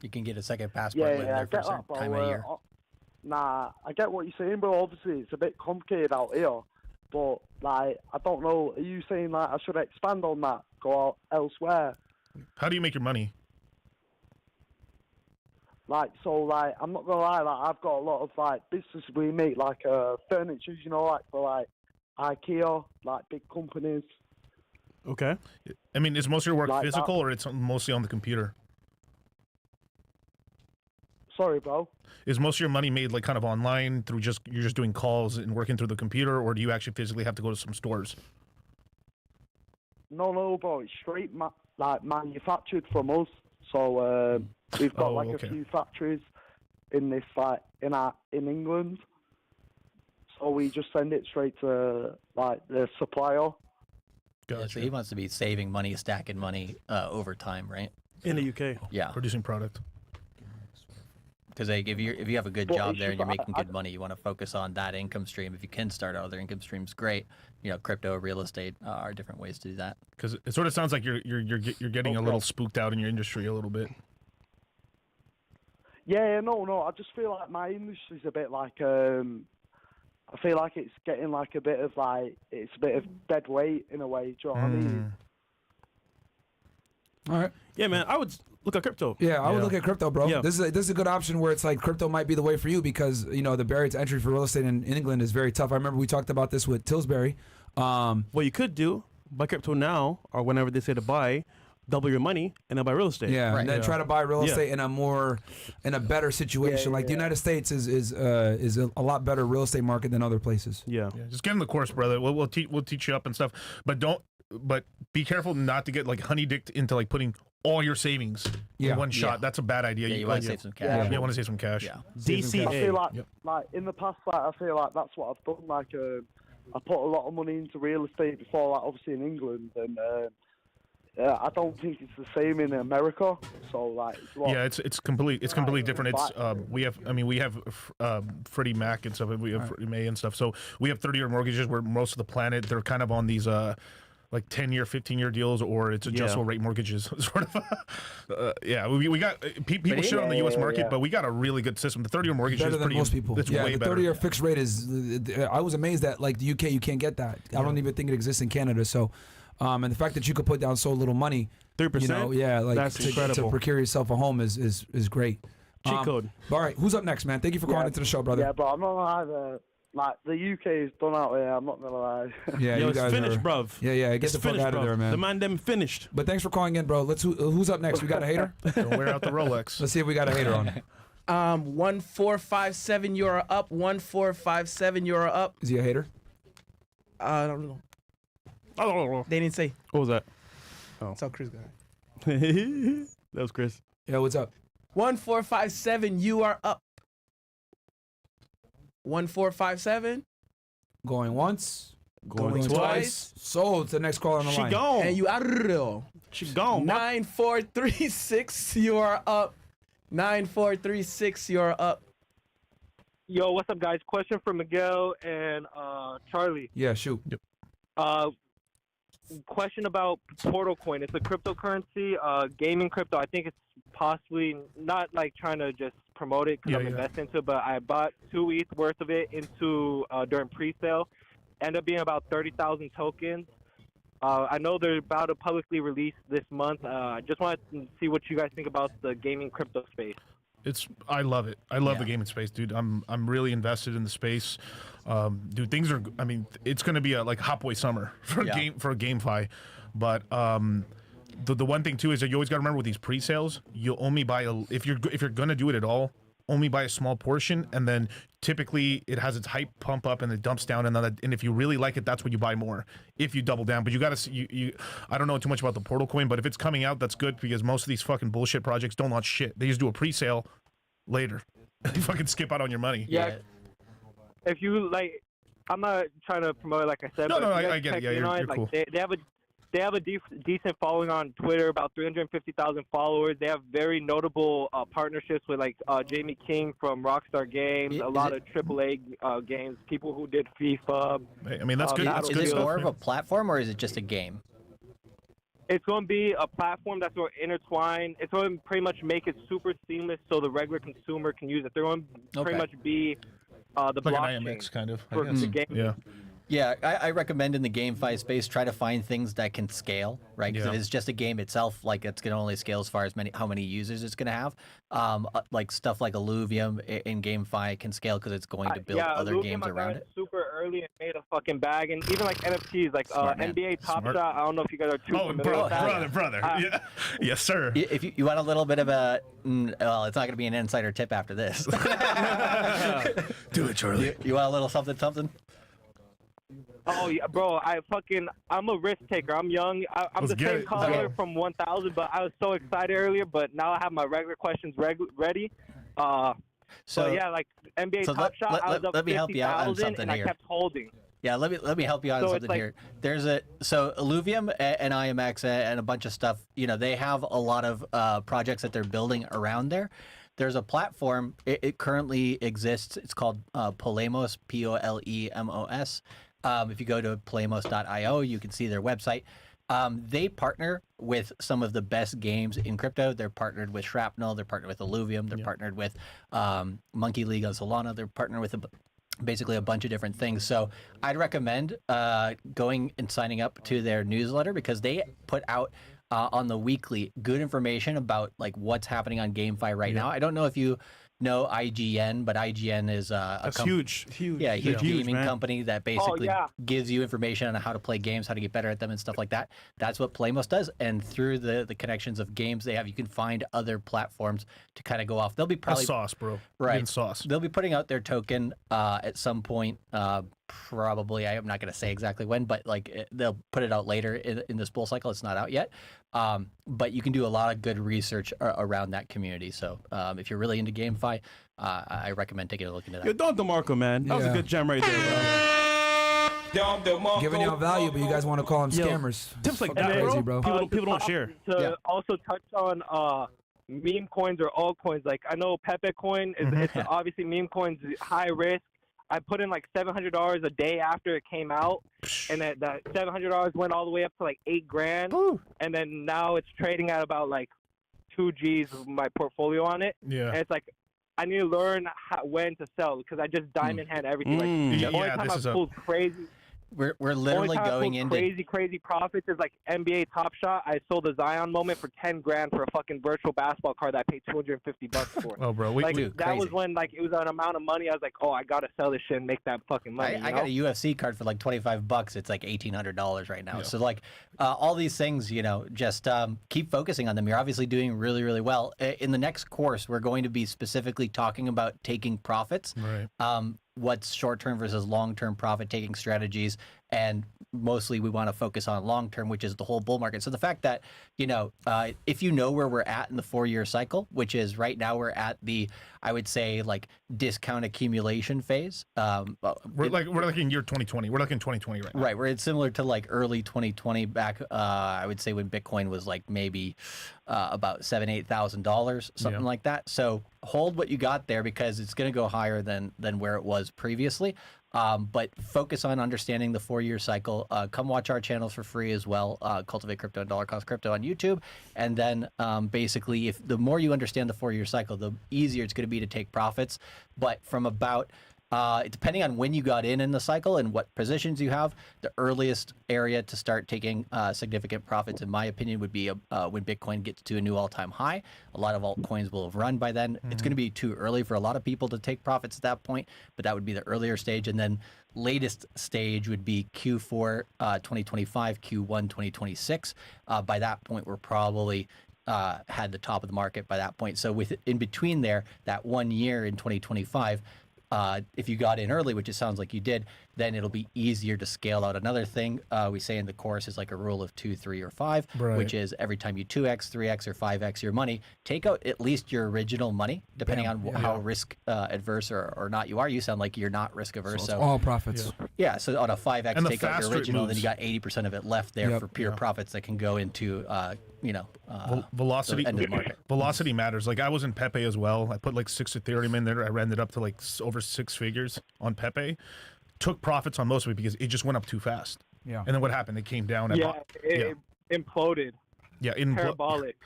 You can get a second passport living there for a certain time of year. Nah, I get what you're saying, but obviously it's a bit complicated out here. But, like, I don't know, are you saying, like, I should expand on that, go out elsewhere? How do you make your money? Like, so, like, I'm not gonna lie, like, I've got a lot of, like, business we make, like, furniture, you know, like, for, like, IKEA, like, big companies. Okay. I mean, is most of your work Like physical that. or it's mostly on the computer? Sorry, bro. Is most of your money made like kind of online through you're just doing calls and working through the computer, or do you actually physically have to go to some stores? No, bro, it's straight, like, manufactured from us. So, we've got, a few factories in this, like, in England. So we just send it straight to, like, the supplier. Yeah, so he wants to be saving money, stacking money over time, right? In the UK. Yeah. Producing product. Because like, if you have a good job there and you're making good money, you want to focus on that income stream. If you can start other income streams, great. You know, crypto, real estate are different ways to do that. Because it sort of sounds like you're getting a little spooked out in your industry a little bit. Yeah, no. I just feel like my industry's a bit like I feel like it's getting like a bit of like it's a bit of dead weight in a way. Do you know what I mean? All right. Yeah, man. I would look at crypto. Yeah, I would look at crypto, bro. Yeah. This is a good option where it's like crypto might be the way for you because you know the barrier to entry for real estate in England is very tough. I remember we talked about this with Tillsbury. What you could do, buy crypto now or whenever they say to buy, double your money and then buy real estate. Yeah, and then try to buy real estate in a better situation. Like the United States is a lot better real estate market than other places. Yeah. Just get in the course, brother. We'll teach you up and stuff, but be careful not to get like honey-dicked into like putting all your savings in one shot. That's a bad idea. Yeah, you want to save some cash. Yeah, you want to save some cash. Yeah. DCA. I feel like in the past, like I feel like that's what I've done. Like I put a lot of money into real estate before, like obviously in England, and I don't think it's the same in America. So like, it's completely different. It's we have Freddie Mac and stuff. We have Freddie Mae and stuff. So we have 30-year mortgages where most of the planet they're kind of on these like 10-year, 15-year deals, or it's adjustable rate mortgages. Sort of. We got people shit on the U.S. market, but we got a really good system. The 30-year mortgage Better is than pretty. most people. It's way the better. 30-year fixed rate is. I was amazed that like the UK you can't get that. I don't even think it exists in Canada. So. And the fact that you could put down so little money, 3%, you know, like that's incredible. to procure yourself a home is great. Cheat code. All right, who's up next, man? Thank you for calling into the show, brother. Yeah, but I'm not gonna lie. Like the UK is done out here. I'm not gonna lie. Yeah, Yo, you it's guys finished, are, bruv. Yeah, get It's the fuck finished, out of bruv. there, man. The man them finished. But thanks for calling in, bro. Who's up next? We got a hater. Don't wear out the Rolex. Let's see if we got a hater on. 1457, you're up. 1457, you're up. Is he a hater? I don't know. They didn't say. What was that? Oh. That's how Chris got That was Chris. Yeah, what's up? 1457, you are up. 1457. Going once. Going twice. So it's the next caller on the line. She gone. And you out of there. She gone. 9436, you are up. 9436, you're up. Yo, what's up, guys? Question for Miguel and Charlie. Yeah, shoot. Yep. Question about Portal Coin. It's a cryptocurrency, gaming crypto. I think it's possibly not like trying to just promote it because I'm investing into it, but I bought 2 ETH worth of it into during pre-sale. Ended up being about 30,000 tokens. I know they're about to publicly release this month. I just wanted to see what you guys think about the gaming crypto space. I love it. I love the gaming space, dude. I'm really invested in the space. Dude, things are. I mean, it's gonna be a like Hopway summer for GameFi, but the one thing too is that you always gotta remember with these pre-sales, you'll only buy if you're gonna do it at all, only buy a small portion, and then typically it has its hype pump up and it dumps down, and if you really like it, that's when you buy more. If you double down, but you gotta see. I don't know too much about the Portal Coin, but if it's coming out, that's good because most of these fucking bullshit projects don't launch shit. They just do a pre-sale later. You fucking skip out on your money. Yeah. If you like, I'm not trying to promote it like I said. No, but I get it. Yeah, you're like, cool. They have a decent following on Twitter, about 350,000 followers. They have very notable partnerships with like Jamie King from Rockstar Games, a lot of AAA games, people who did FIFA. I mean, that's good. That's is good it stuff, more of a platform or is it just a game? It's going to be a platform that's going to intertwine. It's going to pretty much make it super seamless so the regular consumer can use it. They're going to pretty much be the like blockchain an IMX kind of. for the game. Yeah. Yeah, I recommend in the GameFi space, try to find things that can scale, right? Because if it's just a game itself, like it's going to only scale as far as how many users it's going to have. Like stuff like Illuvium in GameFi can scale because it's going to build other Illuvium, games I around got it. super early and made a fucking bag, and even like NFTs, like NBA Top Shot. I don't know if you guys are too familiar with that. brother. Yeah. Yes, sir. If you want a little bit of a, well, it's not going to be an insider tip after this. Do it, Charlie. You want a little something? Oh yeah, bro! I'm a risk taker. I'm young. I'm the same caller from 1000, but I was so excited earlier. But now I have my regular questions ready. So yeah, like NBA Top Shot, I was up 50,000 and I kept holding. Yeah, let me help you on something here. There's Illuvium and IMX and a bunch of stuff. You know, they have a lot of projects that they're building around there. there's a platform. It currently exists. It's called Polemos, Polemos. If you go to polemos.io, you can see their website. They partner with some of the best games in crypto. They're partnered with Shrapnel. They're partnered with Illuvium. They're partnered with Monkey League on Solana. They're partnered with basically a bunch of different things. So I'd recommend going and signing up to their newsletter because they put out on the weekly good information about like what's happening on GameFi right now. I don't know if you know IGN, but IGN is huge. Yeah, huge gaming man. company that basically gives you information on how to play games, how to get better at them, and stuff like that. That's what Polemos does, and through the connections of games they have, you can find other platforms to kind of go off. They'll be probably sauce, bro. Right, sauce. They'll be putting out their token at some point. Probably, I'm not going to say exactly when, but like they'll put it out later in this bull cycle. It's not out yet, but you can do a lot of good research around that community. So if you're really into GameFi, I recommend taking a look into that. Yo, Don DeMarco, man, that was a good gem right there, bro. Giving y'all value, but you guys want to call them scammers. Tips like Fucking that, crazy, bro. People don't share. To also touch on meme coins or altcoins, like I know Pepe coin is it's obviously meme coins high risk. I put in like $700 a day after it came out, and that $700 went all the way up to like $8,000, and then now it's trading at about like 2 G's of my portfolio on it. Yeah, and it's like I need to learn when to sell because I just diamond hand everything. Like the only time I've pulled crazy. We're literally going into crazy profits is like NBA Top Shot. I sold a Zion moment for $10,000 for a fucking virtual basketball card that I paid $250 for. Oh, bro, that was when like it was an amount of money. I was like, oh, I gotta sell this shit and make that fucking money. I got a UFC card for like $25. It's like $1,800 right now. Yeah. So like all these things, just keep focusing on them. You're obviously doing really, really well. In the next course, we're going to be specifically talking about taking profits. Right. What's short-term versus long-term profit-taking strategies, and mostly we want to focus on long-term, which is the whole bull market. So the fact that, if you know where we're at in the 4-year cycle, which is right now we're at the, I would say, like discount accumulation phase. We're like in year 2020. We're like in 2020 right now. Right, where it's similar to like early 2020 back, I would say when Bitcoin was like maybe about $7,000-8,000, something like that. So hold what you got there because it's going to go higher than where it was previously. But focus on understanding the 4-year cycle. Come watch our channels for free as well. Cultivate Crypto and Dollar Cost Crypto on YouTube. And then basically, if the more you understand the 4-year cycle, the easier it's going to be to take profits. But from about depending on when you got in the cycle and what positions you have, the earliest area to start taking significant profits, in my opinion, would be when Bitcoin gets to a new all-time high. A lot of altcoins will have run by then. It's going to be too early for a lot of people to take profits at that point, but that would be the earlier stage. And then latest stage would be Q4 2025, Q1 2026. By that point, we're probably had the top of the market by that point. So in between there, that 1 year in 2025, if you got in early, which it sounds like you did, then it'll be easier to scale out. Another thing we say in the course is like a rule of 2, 3, or 5, which is every time you 2x, 3x, or 5x your money, take out at least your original money, depending on how risk adverse or not you are. You sound like you're not risk averse. So all profits. Yeah, so on a 5x, and take out your original, then you got 80% of it left there for pure profits that can go into velocity. End of the market. Velocity matters. Like I was in Pepe as well. I put like 6 Ethereum in there. I ran it up to like over 6 figures on Pepe. Took profits on most of it because it just went up too fast. Yeah. And then what happened? It came down. It imploded. Yeah, parabolic.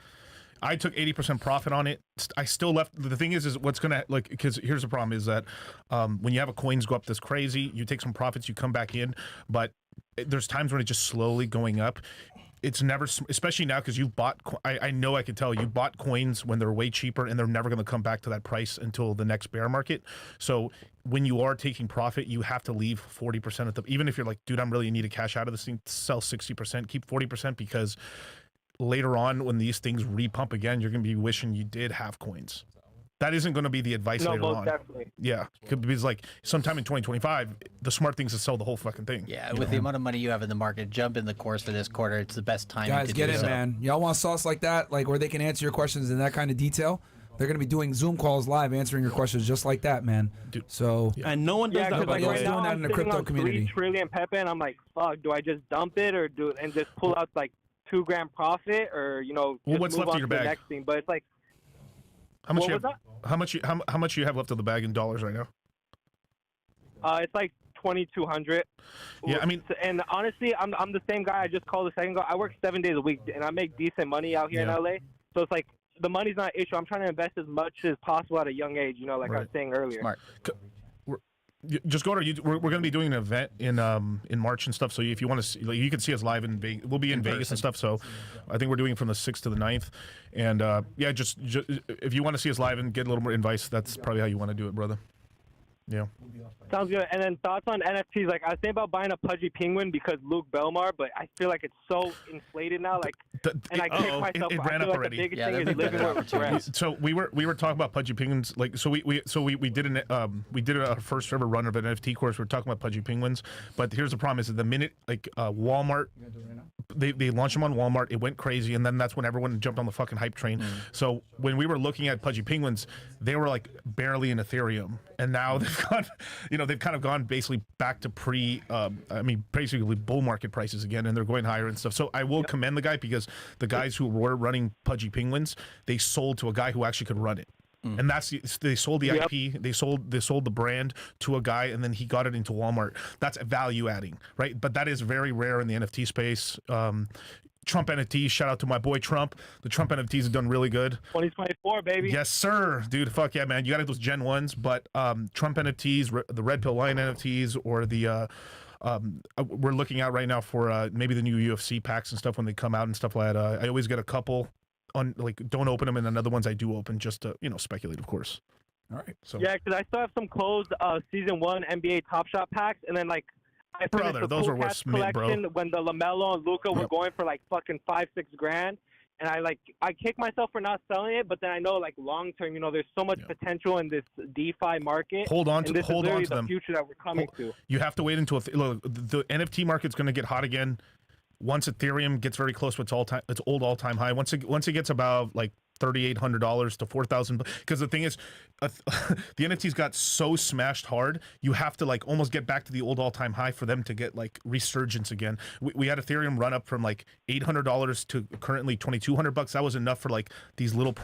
I took 80% profit on it. I still left. The thing is what's gonna because here's the problem is that when you have a coins go up this crazy, you take some profits, you come back in, but there's times when it's just slowly going up. It's never, especially now because you've bought. I know I can tell you bought coins when they're way cheaper, and they're never going to come back to that price until the next bear market. So when you are taking profit, you have to leave 40% of the. Even if you're like, dude, I'm really need to cash out of this thing, sell 60%, keep 40% because later on when these things repump again, you're going to be wishing you did have coins. That isn't going to be the advice later on. Definitely. Yeah, because like sometime in 2025, the smart thing is to sell the whole fucking thing. Yeah, with the amount of money you have in the market, jump in the course for this quarter. It's the best time. Guys, to get do in, so. man. Y'all want sauce like that, like where they can answer your questions in that kind of detail? They're going to be doing Zoom calls live, answering your questions just like that, man. Dude. So and no one does that. Nobody else doing that in the crypto community. 3 trillion Pepe, and I'm like, fuck, do I just dump it or do and just pull out like $2,000 profit or what's move left on of your to the bag? next thing? But it's like. How much What you was have? How much you have left of the bag in dollars right now? It's like 2,200. Yeah, I mean, and honestly, I'm the same guy I just called a second ago. I work 7 days a week, and I make decent money out here in LA. So it's like the money's not an issue. I'm trying to invest as much as possible at a young age. You know, like I was saying earlier. Smart. Just go to YouTube. We're going to be doing an event in March and stuff. So if you want to see, like, you can see us live in Vegas. We'll be in Vegas and stuff. So I think we're doing it from the 6th to the 9th. And yeah, just if you want to see us live and get a little more advice, that's probably how you want to do it, brother. Yeah. Sounds good. And then thoughts on NFTs? Like I was thinking about buying a pudgy penguin because Luke Belmar, but I feel like it's so inflated now. Like, and I kick myself. It ran up like already. The biggest thing is living where it's at. So we were talking about pudgy penguins. Like, so we did our first ever run of an NFT course. We were talking about pudgy penguins, but here's the problem: is that the minute like Walmart, they launched them on Walmart, it went crazy, and then that's when everyone jumped on the fucking hype train. So when we were looking at pudgy penguins, they were like barely in Ethereum, and now they've gone, they've kind of gone basically back to basically bull market prices again, and they're going higher and stuff. So I will commend the guy, because the guys who were running pudgy penguins, they sold to a guy who actually could run it. And they sold the IP, they sold the brand to a guy, and then he got it into Walmart. That's value adding, right? But that is very rare in the NFT space. Trump NFTs, shout out to my boy Trump. The Trump NFTs have done really good. 2024, baby. Yes, sir, dude. Fuck yeah, man. You got those Gen 1s, but Trump NFTs, the Red Pill Lion NFTs, or the we're looking out right now for maybe the new UFC packs and stuff when they come out and stuff like that. I always get a couple on, like, don't open them, and then other ones I do open just to speculate, of course. All right. So yeah, because I still have some closed season 1 NBA Top Shot packs, and then like I finished the those Cool are worth Cats Smith, bro. collection when the LaMelo and Luka were going for like fucking $5-6 grand. And I kick myself for not selling it, but then I know like long term, there's so much potential in this DeFi market. Hold on to them. them. Future that we're coming to. You have to wait until look, the NFT market's going to get hot again once Ethereum gets very close to its old all-time high. Once it gets about like $3,800 to $4,000, because the thing is, the NFTs got so smashed hard, you have to like almost get back to the old all-time high for them to get like resurgence again. We had Ethereum run up from like $800 to currently $2,200. That was enough for like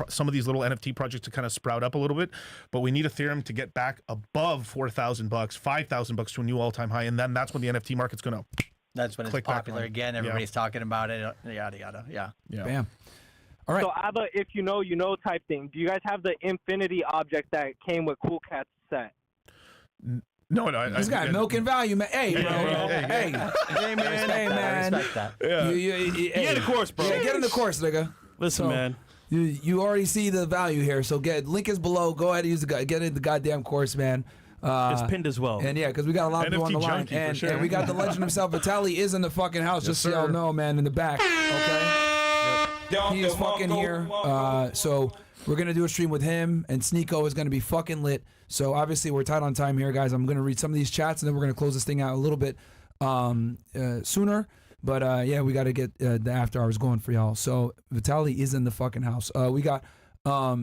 some of these little NFT projects to kind of sprout up a little bit. But we need Ethereum to get back above $4,000, $5,000 to a new all-time high, and then that's when the NFT market's gonna. That's when it's popular again. Everybody's talking about it. Yada yada. Yeah. Bam. All right. So I have a if you know type thing. Do you guys have the Infinity object that came with Cool Cats set? No. This guy milking value, man. Hey, bro. Hey, man. Respect that. You get in the course, bro. Yeah, get in the course, nigga. Listen, man. You already see the value here, so link is below. Go ahead and get in the goddamn course, man. It's pinned as well. And yeah, because we got a lot of people on the line. And we got the legend himself. Vitaly is in the fucking house, just so y'all know, man, in the back. Okay? He is fucking here. So we're going to do a stream with him, and Sneeko is going to be fucking lit. So obviously we're tight on time here, guys. I'm going to read some of these chats, and then we're going to close this thing out a little bit sooner. But yeah, we got to get the after hours going for y'all. So Vitaly is in the fucking house. We got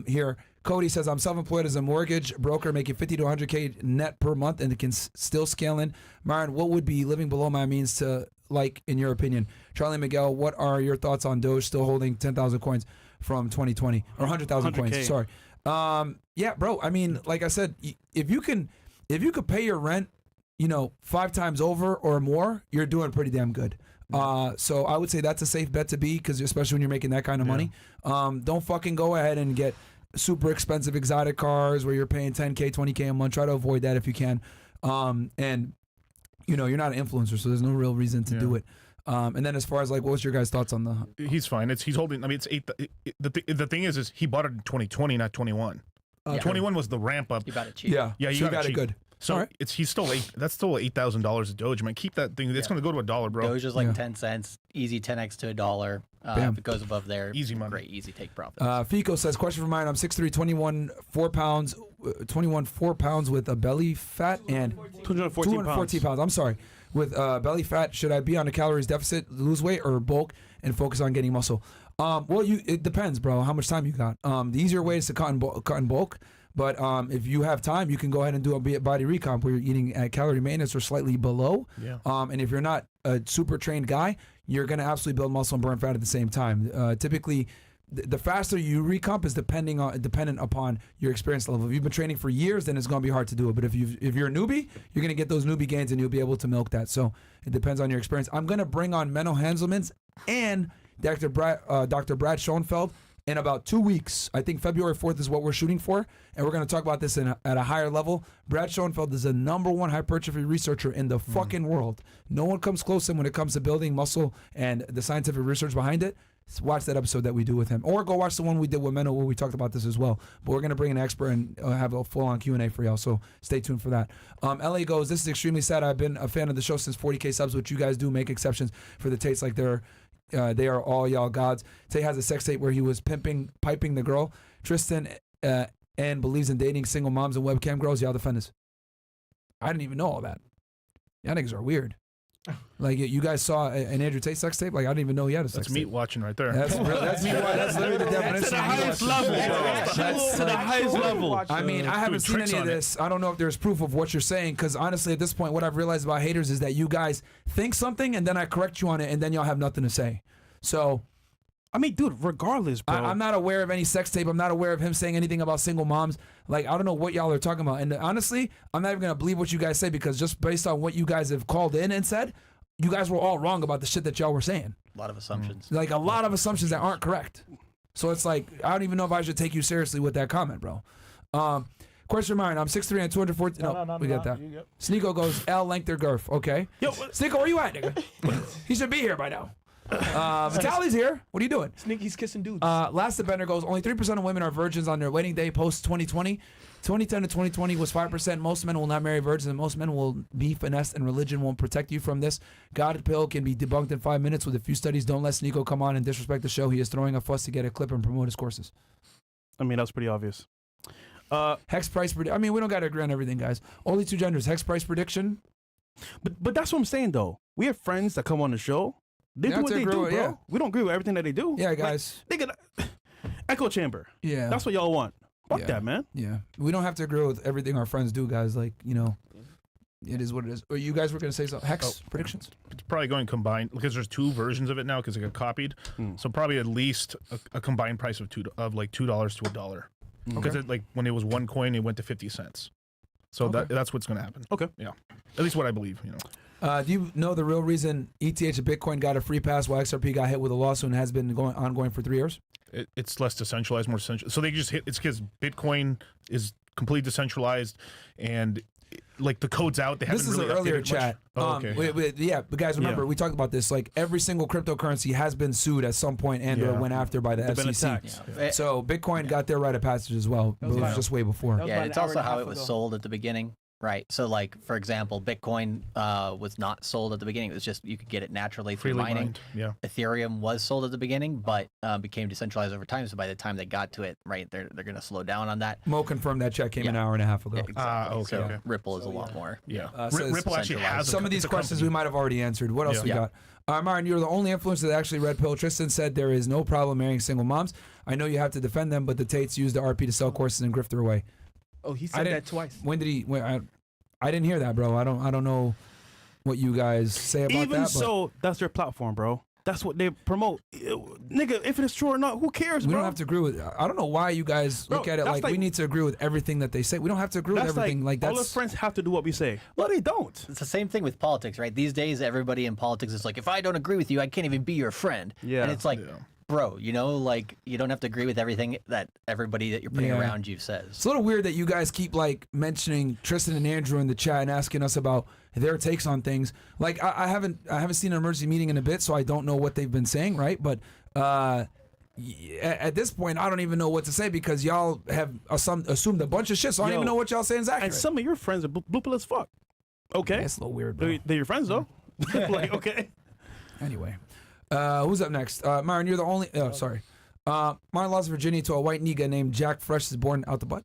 here, Cody says, I'm self-employed as a mortgage broker making 50 to 100K net per month, and it can still scale in. Myron, what would be living below my means to like, in your opinion? Charlie Miguel, what are your thoughts on Doge still holding 10,000 coins from 2020 or 100,000 coins? Sorry. Yeah, bro. I mean, like I said, if you could pay your rent, 5 times over or more, you're doing pretty damn good. So I would say that's a safe bet to be, because especially when you're making that kind of money. Don't fucking go ahead and get super expensive exotic cars where you're paying 10K, 20K a month. Try to avoid that if you can. And you're not an influencer, so there's no real reason to do it. And then as far as like, what's your guys' thoughts on the? He's fine. He's holding. I mean, it's 8. The thing is he bought it in 2020, not 21. 21 was the ramp up. You got it cheap. Yeah, you got it good. So he's still that's still $8,000 a Doge, man. Keep that thing. It's gonna go to $1, bro. Doge is like 10 cents, easy 10x to $1. If it goes above there, easy money. Great, easy take profits. Fico says, question for mine. I'm 6'3", 21 4 pounds with a belly fat and 214 pounds. I'm sorry, with belly fat. Should I be on a calories deficit, lose weight, or bulk and focus on getting muscle? Well, it depends, bro. How much time you got? The easier way is to cut in bulk. But if you have time, you can go ahead and do a body recomp where you're eating at calorie maintenance or slightly below. Yeah. And if you're not a super trained guy, you're going to absolutely build muscle and burn fat at the same time. Typically, the faster you recomp is dependent upon your experience level. If you've been training for years, then it's going to be hard to do it. But if you're a newbie, you're going to get those newbie gains and you'll be able to milk that. So it depends on your experience. I'm going to bring on Menno Hanselmans and Dr. Brad Schoenfeld in about 2 weeks. I think February 4th is what we're shooting for, and we're going to talk about this at a higher level. Brad Schoenfeld is the #1 hypertrophy researcher in the fucking world. No one comes close to him when it comes to building muscle and the scientific research behind it. Watch that episode that we do with him, or go watch the one we did with Menno where we talked about this as well. But we're going to bring an expert and have a full-on Q&A for y'all, so stay tuned for that. LA goes, this is extremely sad. I've been a fan of the show since 40K subs, which you guys do make exceptions for the Tates like they are all y'all gods. Tate has a sex tape where he was piping the girl. Tristan and believes in dating single moms and webcam girls. Y'all defend us. I didn't even know all that. Y'all niggas are weird. Like, you guys saw an Andrew Tate sex tape? Like, I didn't even know he had a sex tape. That's meat watching right there. That's literally the definition. To the highest level, bro. That's to the highest level. I mean, I haven't seen any of this. I don't know if there's proof of what you're saying, because honestly, at this point, what I've realized about haters is that you guys think something, and then I correct you on it, and then y'all have nothing to say. So, I mean, dude, regardless, bro. I'm not aware of any sex tape. I'm not aware of him saying anything about single moms. Like, I don't know what y'all are talking about. And honestly, I'm not even going to believe what you guys say, because just based on what you guys have called in and said, you guys were all wrong about the shit that y'all were saying. A lot of assumptions. Like, a lot of assumptions that aren't correct. So it's like, I don't even know if I should take you seriously with that comment, bro. Question of mine, I'm 6'3" and 214. No, we got that. Sneeko goes, L length or girth. Okay. Yo, Sneeko, where you at, nigga? He should be here by now. Vitaly's here. What are you doing? He's kissing dudes. Last Bender goes, only 3% of women are virgins on their wedding day post 2020. 2010 to 2020 was 5%. Most men will not marry virgins, and most men will be finessed, and religion won't protect you from this. God pill can be debunked in 5 minutes with a few studies. Don't let Sneeko come on and disrespect the show. He is throwing a fuss to get a clip and promote his courses. I mean, that's pretty obvious. Hex price prediction. I mean, we don't got to agree on everything, guys. Only two genders. Hex price prediction. But that's what I'm saying, though. We have friends that come on the show. They do what they do, bro. Yeah. We don't agree with everything that they do. Yeah, guys. Like, echo chamber. Yeah. That's what y'all want. Fuck that, man. Yeah. We don't have to agree with everything our friends do, guys. Like, you know, it is what it is. Or you guys were going to say something. Hex predictions? It's probably going combined, because there's 2 versions of it now because it got copied. So probably at least a combined price of like $2 to $1. Because like when it was 1 coin, it went to 50 cents. So that's what's going to happen. Okay. Yeah. At least what I believe, you know. Do you know the real reason ETH and Bitcoin got a free pass while XRP got hit with a lawsuit and has been ongoing for 3 years? It's less decentralized, more decentralized. So they just hit. It's because Bitcoin is completely decentralized, and like the code's out. They haven't This is really an earlier updated chat. much. Okay. Yeah, but guys, remember we talked about this. Like, every single cryptocurrency has been sued at some point and or went after by the FCC. So Bitcoin got their rite of passage as well. But it was just way before. Yeah, it's also how it was sold at the beginning. Right. So, like, for example, Bitcoin was not sold at the beginning. It was just you could get it naturally through Freely mining. mined, yeah. Ethereum was sold at the beginning, but became decentralized over time. So by the time they got to it, right, they're going to slow down on that. Mo confirmed that check came an hour and a half ago. Exactly. So Ripple is a lot more. Yeah. Ripple actually has some of these questions we might have already answered. What else we got? Martin, you're the only influencer that actually read Pill. Tristan said there is no problem marrying single moms. I know you have to defend them, but the Tates use the R.I.P to sell courses and grift their way. Oh, he said that twice. When did he? I didn't hear that, bro. I don't know what you guys say about that. Even so, that's their platform, bro. That's what they promote. Nigga, if it's true or not, who cares, bro? We don't have to agree with. I don't know why you guys look at it like we need to agree with everything that they say. We don't have to agree with everything. Like that's all our friends have to do what we say. Well, they don't. It's the same thing with politics, right? These days, everybody in politics is like, if I don't agree with you, I can't even be your friend. Yeah. And it's like, bro, you know, like, you don't have to agree with everything that everybody that you're putting around you says. It's a little weird that you guys keep like mentioning Tristan and Andrew in the chat and asking us about their takes on things. Like, I haven't seen an emergency meeting in a bit, so I don't know what they've been saying, right? But at this point, I don't even know what to say because y'all have assumed a bunch of shit, so I don't even know what y'all saying is accurate. And some of your friends are blooper as fuck. Okay. That's a little weird, bro. They're your friends, though. Like, okay. Anyway. Who's up next? Myron, you're the only. Sorry. Myron lost Virginia to a white nigga named Jack Fresh is born out the butt.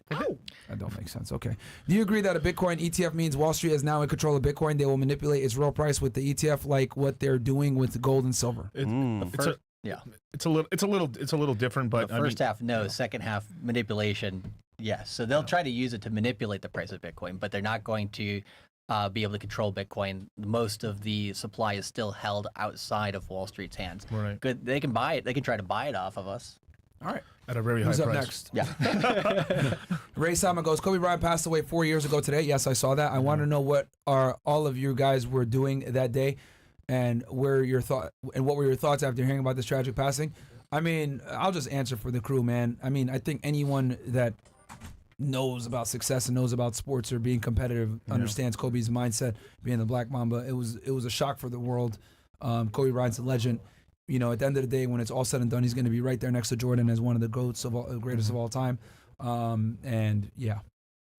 That don't make sense. Okay. Do you agree that a Bitcoin ETF means Wall Street is now in control of Bitcoin? They will manipulate its real price with the ETF, like what they're doing with gold and silver. It's a little different, but the first half, no. Second half, manipulation, yes. So they'll try to use it to manipulate the price of Bitcoin, but they're not going to be able to control Bitcoin. Most of the supply is still held outside of Wall Street's hands. Right. Good. They can buy it. They can try to buy it off of us. All right. At a very Who's high up price. next? Yeah. Ray Sama goes, Kobe Bryant passed away 4 years ago today. Yes, I saw that. I want to know what all of you guys were doing that day, and what were your thoughts after hearing about this tragic passing? I mean, I'll just answer for the crew, man. I mean, I think anyone that knows about success and knows about sports or being competitive understands Kobe's mindset, being the Black Mamba. It was a shock for the world. Kobe Bryant's a legend. You know, at the end of the day, when it's all said and done, he's going to be right there next to Jordan as one of the greatest of all time. And yeah,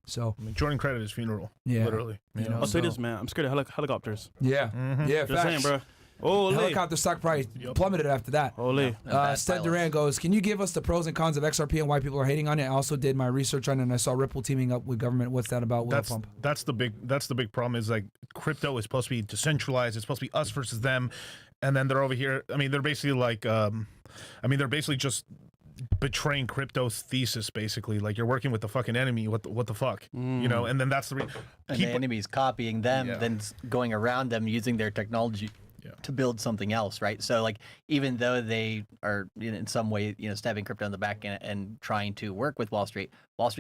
so I mean, Jordan credited his funeral. Yeah, literally. I'll say this, man. I'm scared of helicopters. Yeah, yeah. Just saying, bro. The helicopter stock price plummeted after that. Holy. Sted Duran goes, can you give us the pros and cons of XRP and why people are hating on it? I also did my research on it and I saw Ripple teaming up with government. What's that about? That's the big problem is like crypto is supposed to be decentralized. It's supposed to be us versus them. And then they're over here. I mean, they're basically like, they're basically just betraying crypto's thesis. Basically, like you're working with the fucking enemy. What the fuck, you know? And then that's the the enemy's copying them, then going around them using their technology to build something else, right? So like, even though they are in some way, stabbing crypto in the back and trying to work with Wall Street's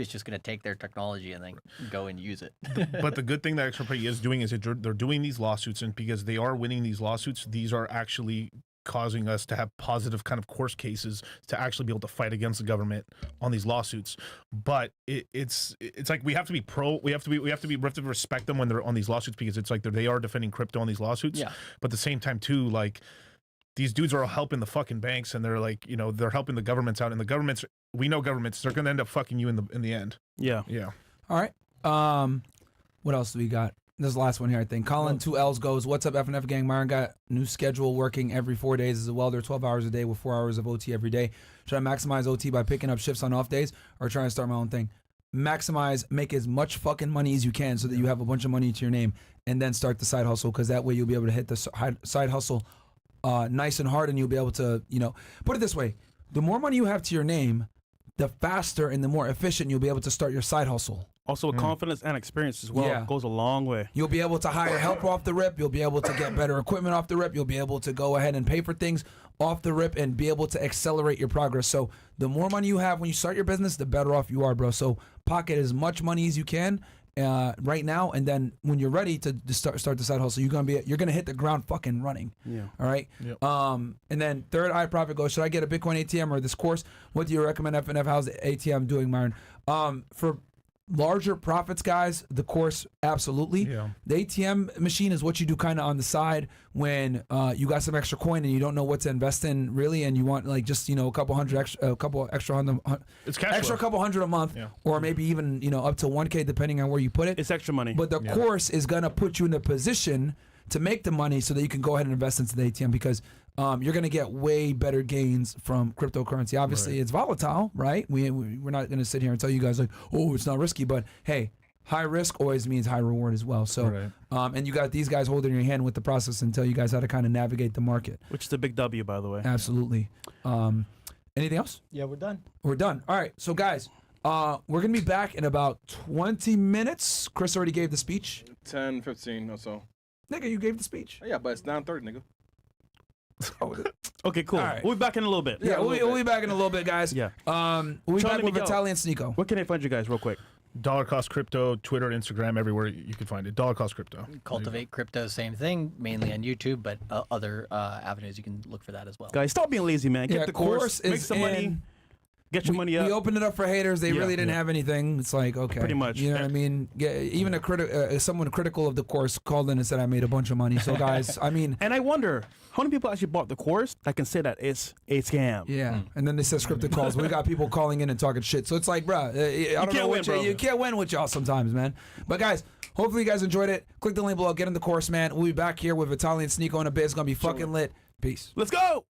just going to take their technology and then go and use it. But the good thing that XRP is doing is they're doing these lawsuits, and because they are winning these lawsuits, these are actually causing us to have positive kind of court cases to actually be able to fight against the government on these lawsuits. But it's like we have to be we have to respect them when they're on these lawsuits, because it's like they are defending crypto on these lawsuits. Yeah. But at the same time too, like these dudes are helping the fucking banks, and they're like, they're helping the governments out, and the governments, we know governments, they're going to end up fucking you in the end. Yeah. Yeah. All right. What else do we got? This is the last one here, I think. Colin 2Ls goes, what's up, FNF gang? Myron got new schedule working every 4 days as a welder, 12 hours a day with 4 hours of OT every day. Should I maximize OT by picking up shifts on off days or trying to start my own thing? Maximize, make as much fucking money as you can so that you have a bunch of money to your name, and then start the side hustle, because that way you'll be able to hit the side hustle nice and hard, and you'll be able to, put it this way. The more money you have to your name, the faster and the more efficient you'll be able to start your side hustle. Also, with confidence and experience as well, goes a long way. You'll be able to hire help off the rip. You'll be able to get better equipment off the rip. You'll be able to go ahead and pay for things off the rip and be able to accelerate your progress. So the more money you have when you start your business, the better off you are, bro. So pocket as much money as you can right now, and then when you're ready to start the side hustle, you're gonna hit the ground fucking running. Yeah. All right. Yep. And then third, iProfit goes, should I get a Bitcoin ATM or this course? What do you recommend, FNF? How's the ATM doing, Myron? For larger profits, guys, the course, absolutely. Yeah. The ATM machine is what you do kind of on the side when you got some extra coin and you don't know what to invest in really, and you want like just a couple extra hundred a month, or maybe even up to 1K depending on where you put it. It's extra money. But the course is gonna put you in a position to make the money so that you can go ahead and invest into the ATM, because you're going to get way better gains from cryptocurrency. Obviously, it's volatile, right? We're not going to sit here and tell you guys like, oh, it's not risky, but hey, high risk always means high reward as well. So, and you got these guys holding your hand with the process and tell you guys how to kind of navigate the market. Which is a big W, by the way. Absolutely. Anything else? Yeah, we're done. We're done. All right. So, guys, we're going to be back in about 20 minutes. Chris already gave the speech. 10, 15 or so. Nigga, you gave the speech. Oh, yeah, but it's 9:30, nigga. Okay, cool. Right. We'll be back in a little bit. Yeah, we'll be back in a little bit, guys. Yeah. We'll be back with Vitaly and Sneeko. Where can I find you guys real quick? Dollar Cost Crypto, Twitter, Instagram, everywhere you can find it. Dollar Cost Crypto. Cultivate Crypto, same thing, mainly on YouTube, but other avenues you can look for that as well. Guys, stop being lazy, man. Get the course, make some money. Get your money up. We opened it up for haters. They really didn't have anything. It's like, okay. Pretty much. You know what I mean? Even someone critical of the course called in and said I made a bunch of money. So, guys, I mean. And I wonder, how many people actually bought the course that can say that it's a scam? Yeah. And then they said scripted calls. We got people calling in and talking shit. So it's like, bro, I don't know what you can't win with y'all sometimes, man. But, guys, hopefully you guys enjoyed it. Click the link below. Get in the course, man. We'll be back here with Vitaly and Sneeko in a bit. It's going to be fucking lit. Peace. Let's go.